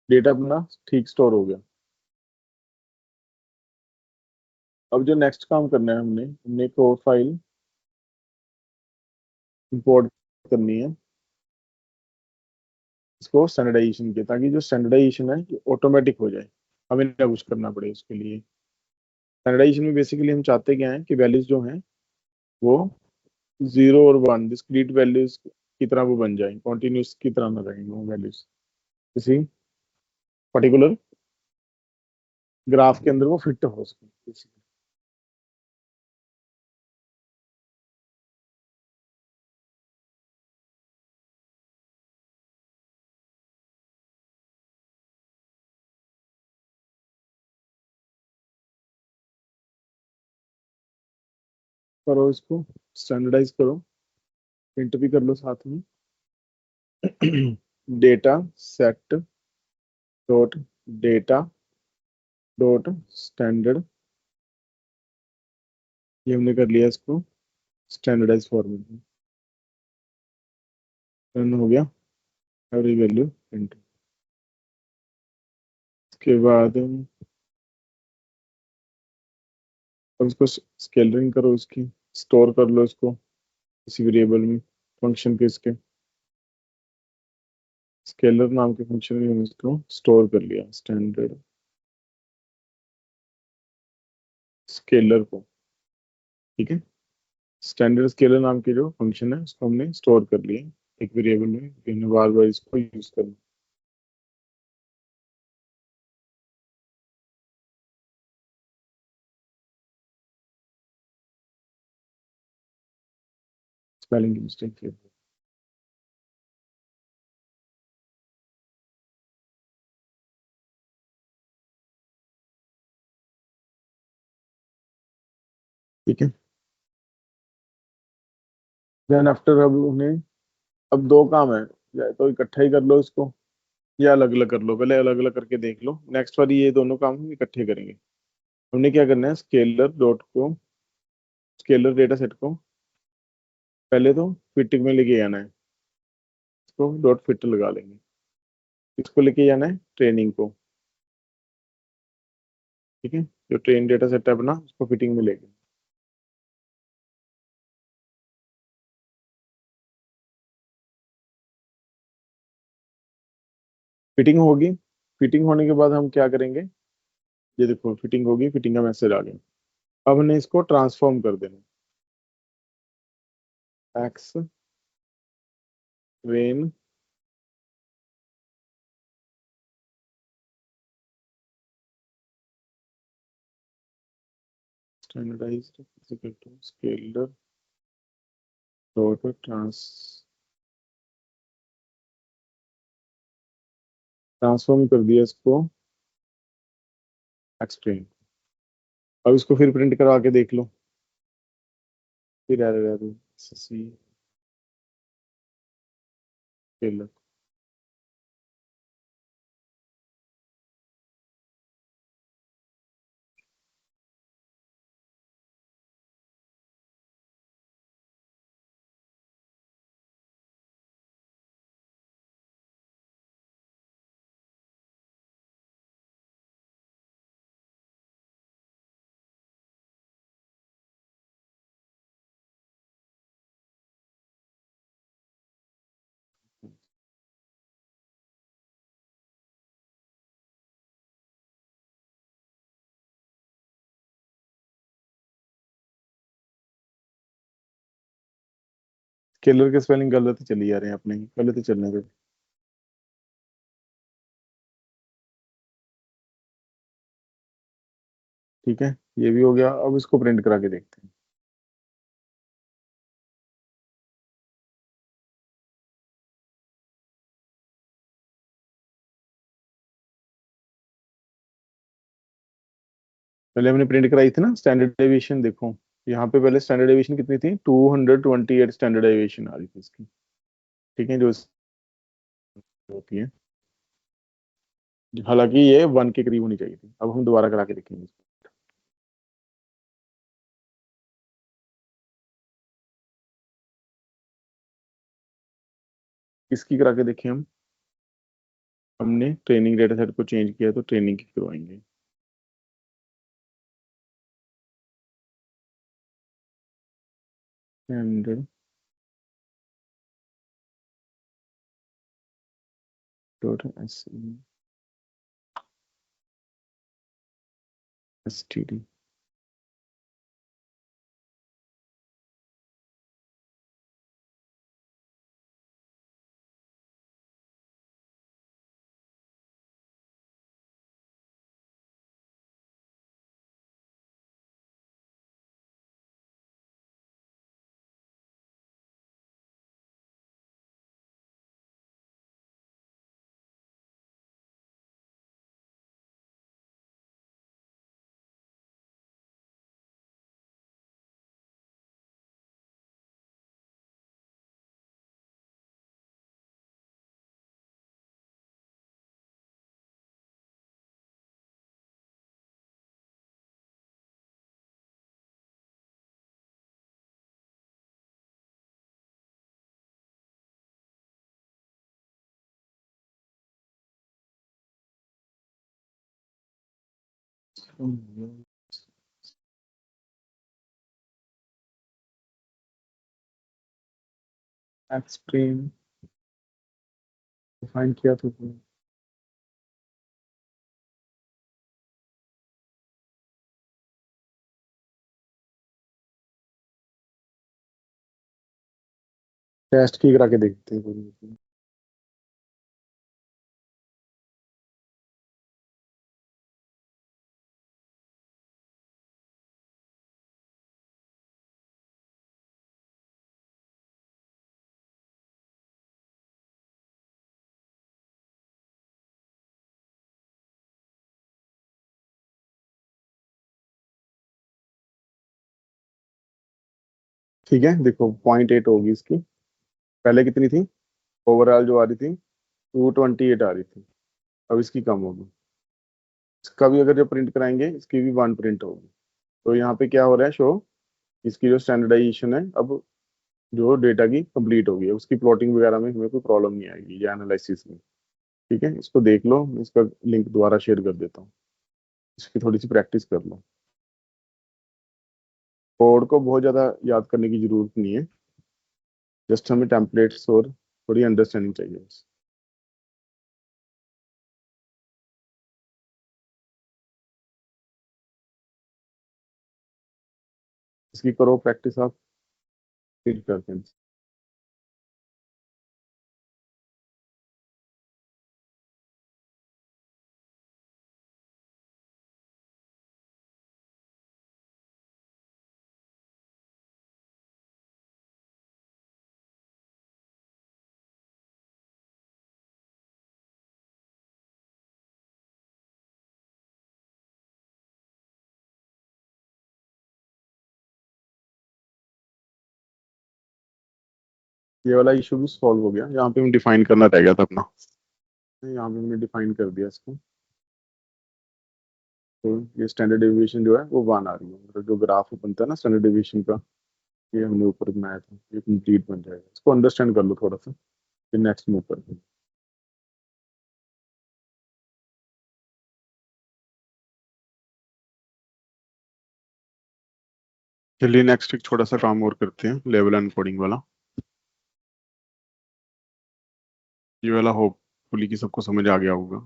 Speaker 1: डेटा अपना ठीक स्टोर हो गया। अब जो नेक्स्ट काम करना है, हमने एक और फाइल इंपोर्ट करनी है, इसको स्टैंडर्डाइजेशन के, ताकि जो स्टैंडर्डाइजेशन है ये ऑटोमेटिक हो जाए, हमें ना कुछ करना पड़े उसके लिए। स्टैंडर्डाइजेशन में बेसिकली हम चाहते क्या है कि वैल्यूज जो हैं वो 0 और 1 डिस्क्रीट वैल्यूज की तरह वो बन जाए, कॉन्टिन्यूस की तरह ना रहेंगे वो वैल्यूज, किसी पर्टिकुलर ग्राफ के अंदर वो फिट हो सके। करो इसको, स्टैंडर्डाइज करो, प्रिंट भी कर लो साथ में। Data set dot data dot standard, ये हमने कर लिया इसको स्टैंडर्डाइज फॉर्मेट में, रन हो गया, एवरी वैल्यू प्रिंट। उसके बाद अब इसको स्केलरिंग करो, इसकी स्टोर कर लो इसको किसी वेरिएबल में, फंक्शन के इसके स्केलर नाम के फंक्शन में हमने इसको स्टोर कर लिया, स्टैंडर्ड स्केलर को, ठीक है। स्टैंडर्ड स्केलर नाम के जो फंक्शन है उसको हमने स्टोर कर लिया एक वेरिएबल में, हमने बार बार इसको यूज करना। स्पेलिंग की मिस्टेक है, ठीक है। देन आफ्टर अब उन्हें, अब दो काम है, या तो इकट्ठा ही कर लो इसको या अलग अलग कर लो, पहले अलग अलग करके देख लो, नेक्स्ट बार ये दोनों काम हम इकट्ठे करेंगे। हमने क्या करना है, स्केलर डॉट को, स्केलर डेटा सेट को पहले तो फिटिंग में लेके जाना है, इसको डॉट फिट लगा लेंगे, इसको लेके जाना है ट्रेनिंग को, ठीक है, जो ट्रेन डेटा सेट है अपना उसको फिटिंग में लेके, फिटिंग होगी। फिटिंग होने के बाद हम क्या करेंगे, ये देखो फिटिंग होगी, फिटिंग का मैसेज आ गया। अब हमने इसको ट्रांसफॉर्म कर देना, x when standardised scaler dot transform कर दिया इसको एक्सट्रेन, अब इसको फिर प्रिंट करवा के देख लो। फिर एरर एरर सी टेलर। स्केलर के स्पेलिंग गलत ही चली जा रहे हैं अपने ही, गलत ही चलने दो। ठीक है, ये भी हो गया। अब इसको प्रिंट करा के देखते हैं। पहले हमने प्रिंट कराई थी ना स्टैंडर्ड डेविएशन, देखो यहाँ पे पहले स्टैंडर्ड डेविएशन कितनी थी, 228 स्टैंडर्ड डेविएशन आ रही थी इसकी। ठीक है, जो होती है, हालांकि ये 1 के करीब होनी चाहिए थी। अब हम दोबारा करा के देखेंगे। किसकी करा के देखें हम? हमने ट्रेनिंग डेटा सेट को चेंज किया, तो ट्रेनिंग की करवाएंगे। Standard dot std। Extreme define किया तो टेस्ट की करा के देखते हैं पूरी। ठीक है, देखो 0.8 होगी इसकी। पहले कितनी थी ओवरऑल जो आ रही थी, 228 आ रही थी। अब इसकी कम होगी। इसका भी अगर जो प्रिंट कराएंगे, इसकी भी 1 प्रिंट होगी। तो यहाँ पे क्या हो रहा है शो, इसकी जो स्टैंडर्डाइजेशन है अब, जो डेटा की कंप्लीट होगी, अब उसकी प्लॉटिंग वगैरह में हमें कोई प्रॉब्लम नहीं आएगी या एनालिसिस में। ठीक है, इसको देख लो, मैं इसका लिंक दोबारा शेयर कर देता हूँ। इसकी थोड़ी सी प्रैक्टिस कर लो। कोड को बहुत ज़्यादा याद करने की जरूरत नहीं है, जस्ट हमें टेम्पलेट्स और थोड़ी अंडरस्टैंडिंग चाहिए बस। इसकी करो प्रैक्टिस आप, फिर करते हैं। ये वाला इशू भी सॉल्व हो गया। यहाँ पे हम डिफाइन करना रह गया था अपना, यहाँ पे हमने डिफाइन कर दिया इसको। तो ये स्टैंडर्ड डेविएशन जो है वो 1 आ रही है, मतलब जो ग्राफ बनता है ना स्टैंडर्ड डेविएशन का, ये हमने ऊपर बनाया था, ये कंप्लीट बन जाएगा। इसको अंडरस्टैंड कर लो थोड़ा सा, फिर नेक्स्ट मूव करते हैं। चलिए नेक्स्ट एक छोटा सा काम और करते हैं, लेवल एनकोडिंग वाला। ये वाला होपफुली कि सबको समझ आ गया होगा,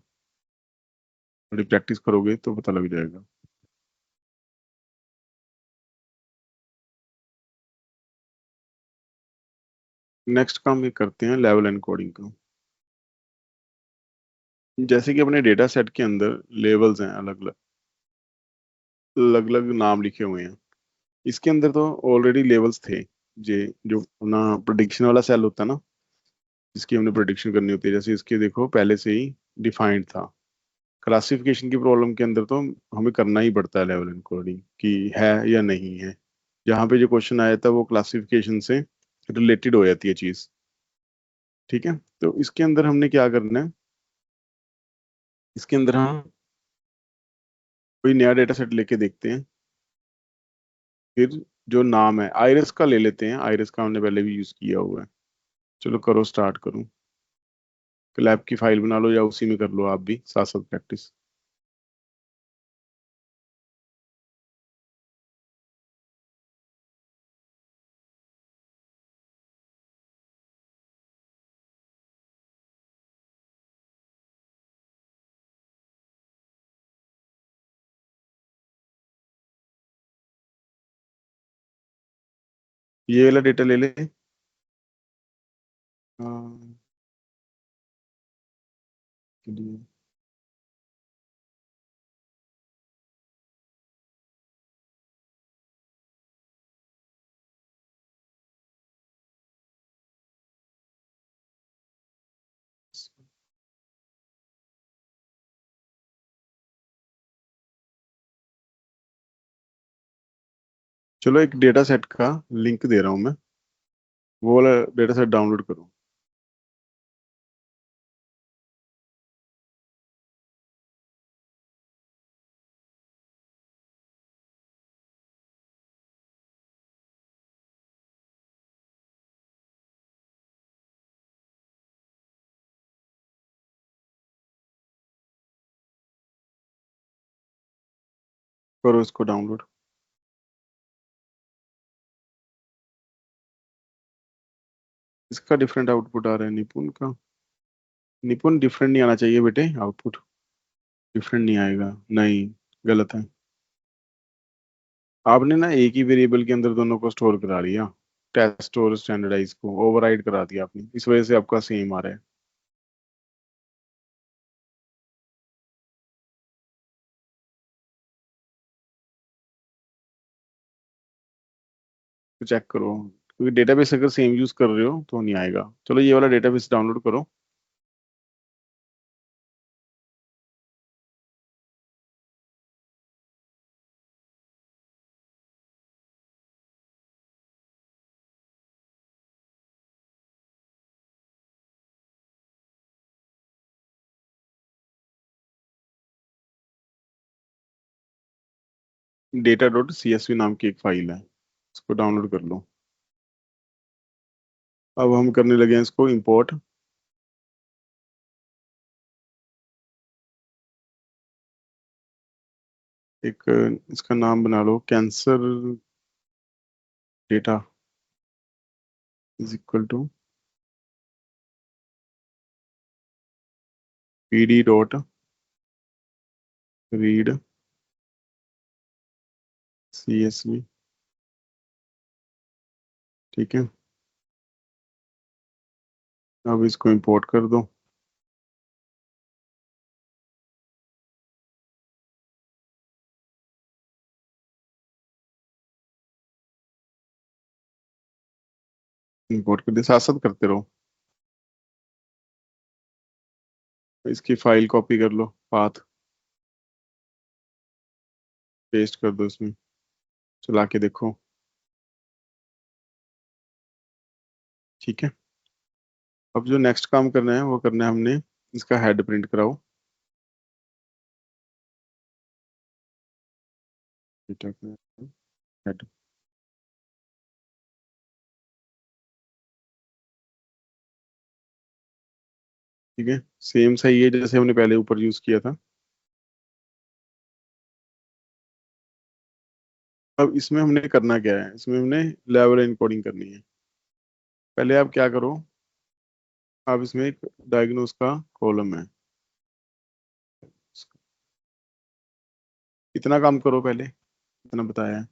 Speaker 1: थोड़ी प्रैक्टिस करोगे तो पता लग जाएगा। नेक्स्ट काम ये करते हैं लेवल एनकोडिंग का। जैसे कि अपने डेटा सेट के अंदर लेवल्स हैं, अलग अलग अलग अलग नाम लिखे हुए हैं। इसके अंदर तो ऑलरेडी लेवल्स थे। जे जो अपना प्रोडिक्शन वाला सेल होता है ना, जिसकी हमने प्रोडिक्शन करनी होती है, जैसे इसके देखो पहले से ही डिफाइंड था। क्लासिफिकेशन की प्रॉब्लम के अंदर तो हमें करना ही पड़ता है लेवल एनकोडिंग कि है या नहीं है। जहाँ पे जो क्वेश्चन आया था वो क्लासिफिकेशन से रिलेटेड हो जाती है चीज। ठीक है, तो इसके अंदर हमने क्या करना है, इसके अंदर हम कोई नया डेटा सेट लेके देखते हैं। फिर जो नाम है आइरिस का ले लेते हैं, आइरिस का हमने पहले भी यूज किया हुआ है। चलो करो, स्टार्ट करूँ। लैब की फाइल बना लो या उसी में कर लो आप भी साथ साथ प्रैक्टिस। ये वाला डेटा ले ले। हाँ, चलिए। चलो एक डेटा सेट का लिंक दे रहा हूँ मैं, वो वाला डेटा सेट डाउनलोड करो। करो इसको डाउनलोड। इसका डिफरेंट आउटपुट आ रहा है निपुण का। निपुण डिफरेंट नहीं आना चाहिए बेटे, आउटपुट डिफरेंट नहीं आएगा। नहीं, गलत है। आपने ना एक ही वेरिएबल के अंदर दोनों को स्टोर करा लिया, टेस्ट और स्टैंडर्डाइज को ओवरराइड करा दिया आपने, इस वजह से आपका सेम आ रहा है। तो चेक करो, क्योंकि डेटाबेस अगर सेम यूज कर रहे हो तो नहीं आएगा। चलो ये वाला डेटाबेस डाउनलोड करो। डेटा डॉट CSV नाम की एक फाइल है, इसको डाउनलोड कर लो। अब हम करने लगे हैं इसको इंपोर्ट। एक इसका नाम बना लो, cancer data is equal to PD dot read CSV। ठीक है, अब इसको इंपोर्ट कर दो। इंपोर्ट कर दे, साथ साथ करते रहो। इसकी फाइल कॉपी कर लो, पाथ पेस्ट कर दो इसमें, चला के देखो। ठीक है। अब जो नेक्स्ट काम करना है वो करना है हमने, इसका हेड प्रिंट कराओ। हेड, ठीक है, सेम सही है जैसे हमने पहले ऊपर यूज किया था। अब इसमें हमने करना क्या है, इसमें हमने लेवल एनकोडिंग करनी है। पहले आप क्या करो, आप इसमें एक डायग्नोस का कॉलम है, इतना काम करो पहले, इतना बताया है।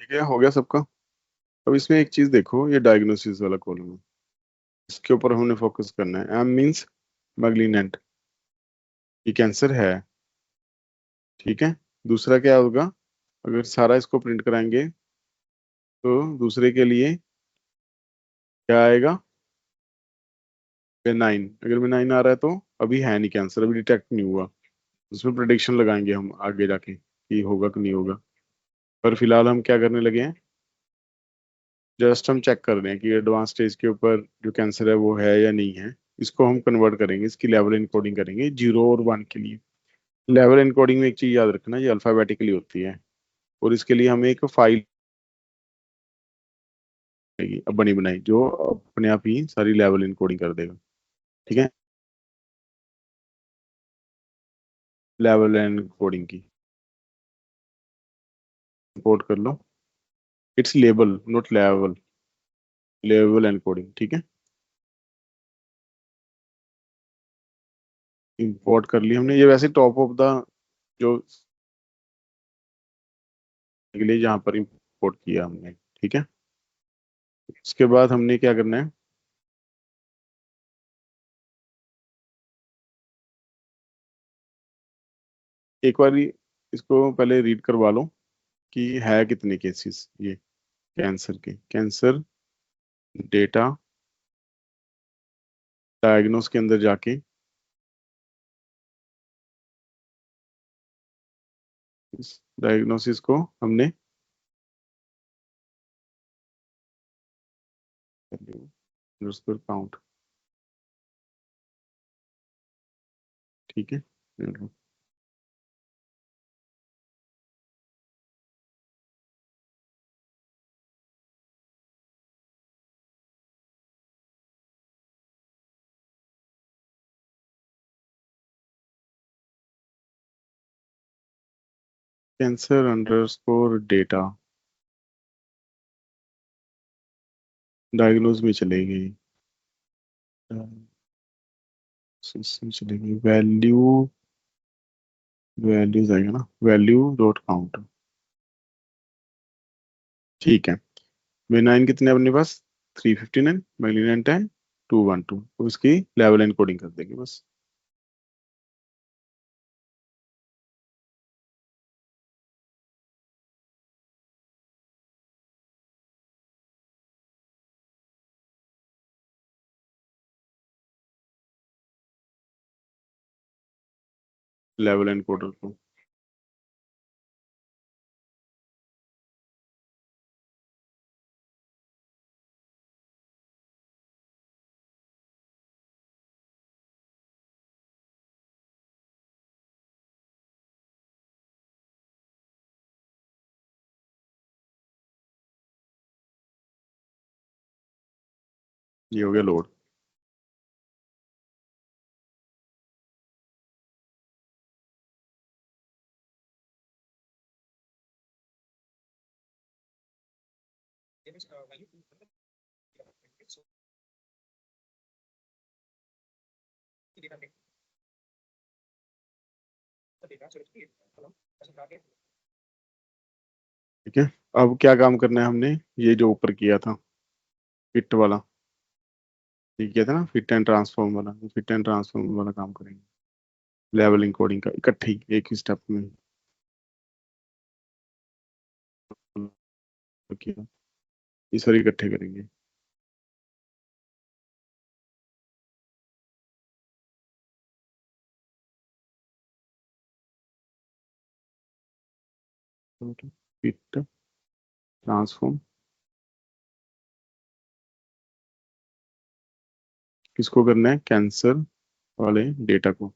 Speaker 1: ठीक है, हो गया सबका। अब इसमें एक चीज देखो, ये डायग्नोसिस वाला कॉलम है, इसके ऊपर हमने फोकस करना है। एम मीन्स मैग्लिनेंट, ये कैंसर है, ठीक है। दूसरा क्या होगा, अगर सारा इसको प्रिंट कराएंगे तो दूसरे के लिए क्या आएगा, बेनाइन। अगर बेनाइन आ रहा है तो अभी है नहीं कैंसर, अभी डिटेक्ट नहीं हुआ, उसमें प्रिडिक्शन लगाएंगे हम आगे जाके कि होगा कि नहीं होगा। पर फिलहाल हम क्या करने लगे हैं, जस्ट हम चेक कर रहे हैं कि एडवांस स्टेज के ऊपर जो कैंसर है वो है या नहीं है। इसको हम कन्वर्ट करेंगे, इसकी लेवल इनकोडिंग करेंगे 0 और 1 के लिए। लेवल इनकोडिंग में एक चीज याद रखना, ये अल्फाबेटिकली होती है, और इसके लिए हमें एक फाइल लगेगी अब बनी बनाई, जो अपने आप ही सारी लेवल इनकोडिंग कर देगा, ठीक है। लेवल इनकोडिंग की इंपोर्ट कर लो, it's label not level, level encoding, ठीक है। इंपोर्ट कर ली हमने, ये वैसे टॉप ऑफ द जो के लिए जहाँ पर इंपोर्ट किया हमने, ठीक है। इसके बाद हमने क्या करना है, एक बार इसको पहले रीड करवा लो कि है कितने केसेस ये कैंसर के। कैंसर डेटा डायग्नोस के अंदर जाके इस डायग्नोसिस को हमने काउंट, ठीक है। कैंसर अंडरस्कोर डेटा डायग्नोज में चलेगी, इसमें चलेगी वैल्यू, वैल्यूज आएगा ना, वैल्यू डॉट काउंट, ठीक है। बेनाइन कितने अपने पास, 359, मैलिग्नेंट है 212, तो उसकी लेवल एनकोडिंग कर देंगे बस। लेवल एनकोडर को। ये हो गया लोड। ठीक है, अब क्या काम करना है हमने, ये जो ऊपर किया था फिट वाला, ये किया था ना फिट एंड ट्रांसफॉर्म वाला, फिट एंड ट्रांसफॉर्म वाला काम करेंगे लेवलिंग कोडिंग का इकट्ठे ही एक ही स्टेप में किया, ये सारे इकट्ठे करेंगे। फिट ट्रांसफॉर्म किसको करना है, कैंसर वाले डेटा को।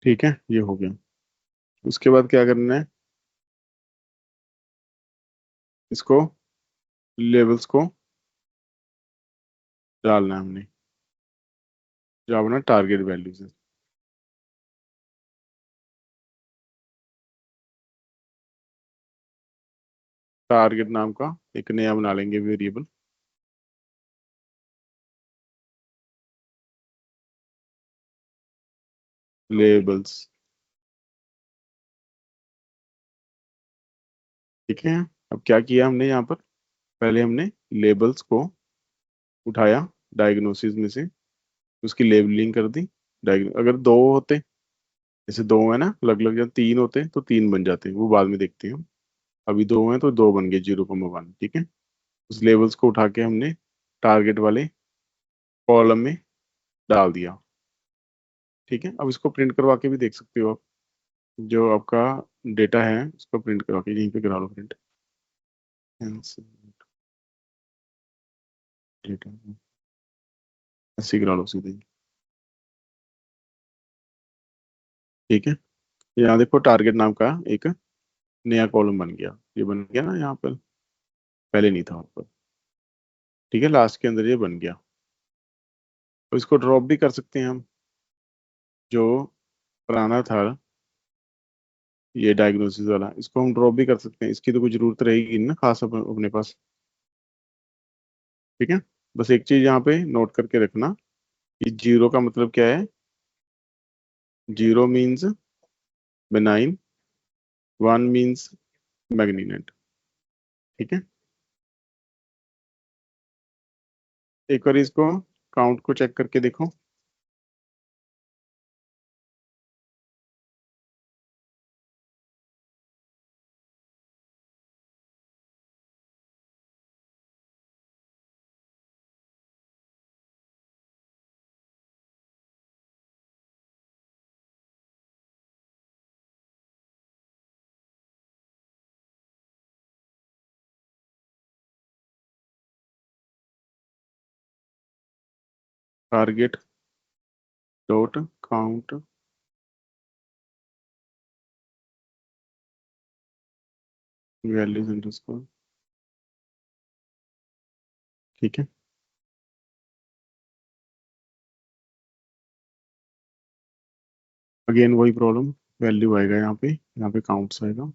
Speaker 1: ठीक है, ये हो गया। उसके बाद क्या करना है, इसको लेवल्स को डालना है हमने, जो अपना टारगेट वैल्यूज है। टारगेट नाम का एक नया बना लेंगे वेरिएबल, लेबल्स। ठीक है, अब क्या किया हमने यहाँ पर, पहले हमने लेबल्स को उठाया डायग्नोसिस में से, उसकी लेबलिंग कर दी। अगर दो होते, जैसे दो है ना अलग अलग, या तीन होते तो तीन बन जाते, वो बाद में देखते हैं हम। अभी दो हैं तो दो बन गए, 0,1। ठीक है, उस लेवल्स को उठा के हमने टारगेट वाले कॉलम में डाल दिया। ठीक है, अब इसको प्रिंट करवा के भी देख सकते हो आप, जो आपका डेटा है उसको प्रिंट करवा के यहीं पे करा लो प्रिंट। डेटा ऐसे ही करा लो सीधे ही। ठीक है, यहाँ देखो टारगेट नाम का एक नया कॉलम बन गया, ये बन गया ना यहाँ पर, पहले नहीं था वहाँ पर। ठीक है, लास्ट के अंदर ये बन गया। तो इसको ड्रॉप भी कर सकते हैं हम, जो पुराना था ये डायग्नोसिस वाला, इसको हम ड्रॉप भी कर सकते हैं, इसकी तो कोई जरूरत रहेगी नहीं ना खास अपने पास। ठीक है, बस एक चीज यहाँ पे नोट करके रखना कि जीरो का मतलब क्या है, zero means benign, one means malignant. ठीक है, एक बार इसको काउंट को चेक करके देखो। Target dot count values underscore. ठीक है, अगेन वही प्रॉब्लम, वैल्यू आएगा यहाँ पे काउंट्स आएगा।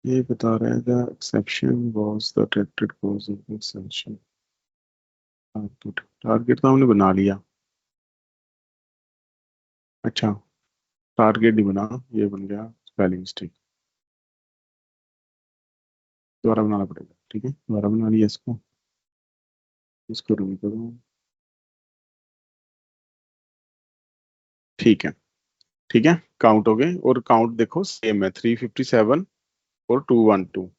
Speaker 1: ये बता रहा है the exception was the tracked course of extension. Target तो हमने बना लिया। अच्छा, टारगेट नहीं बना, ये बन गया स्पेलिंग मिस्टेक। दोबारा बनाना पड़ेगा, ठीक है, दोबारा बना लिया इसको रूम करो। ठीक है, ठीक है, काउंट हो गए, और काउंट देखो सेम है, 357 और 212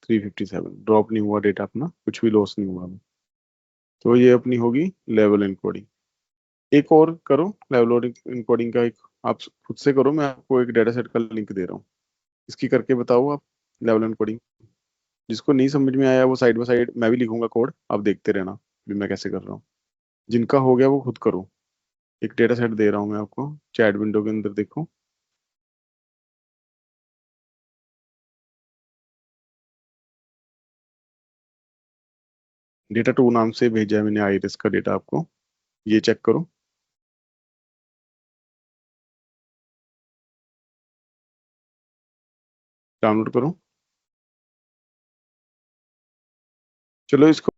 Speaker 1: 357, ड्रॉप नहीं हुआ डेटा अपना, कुछ भी लॉस नहीं हुआ। तो ये अपनी होगी लेवल इनकोडिंग। एक और करो लेवल इनकोडिंग का, एक आप खुद से करो, मैं आपको एक डेटा सेट का लिंक दे रहा हूँ, इसकी करके बताओ आप लेवल इनकोडिंग। जिसको नहीं समझ में आया वो साइड बाय साइड मैं भी लिखूंगा कोड, आप देखते रहना भी मैं कैसे कर रहा हूँ। जिनका हो गया वो खुद करो। एक डेटा सेट दे रहा हूँ मैं आपको, चैट विंडो के अंदर देखो। डेटा टू नाम से भेजा है मैंने आईरिस का डेटा आपको, ये चेक करो। डाउनलोड करो। चलो इसको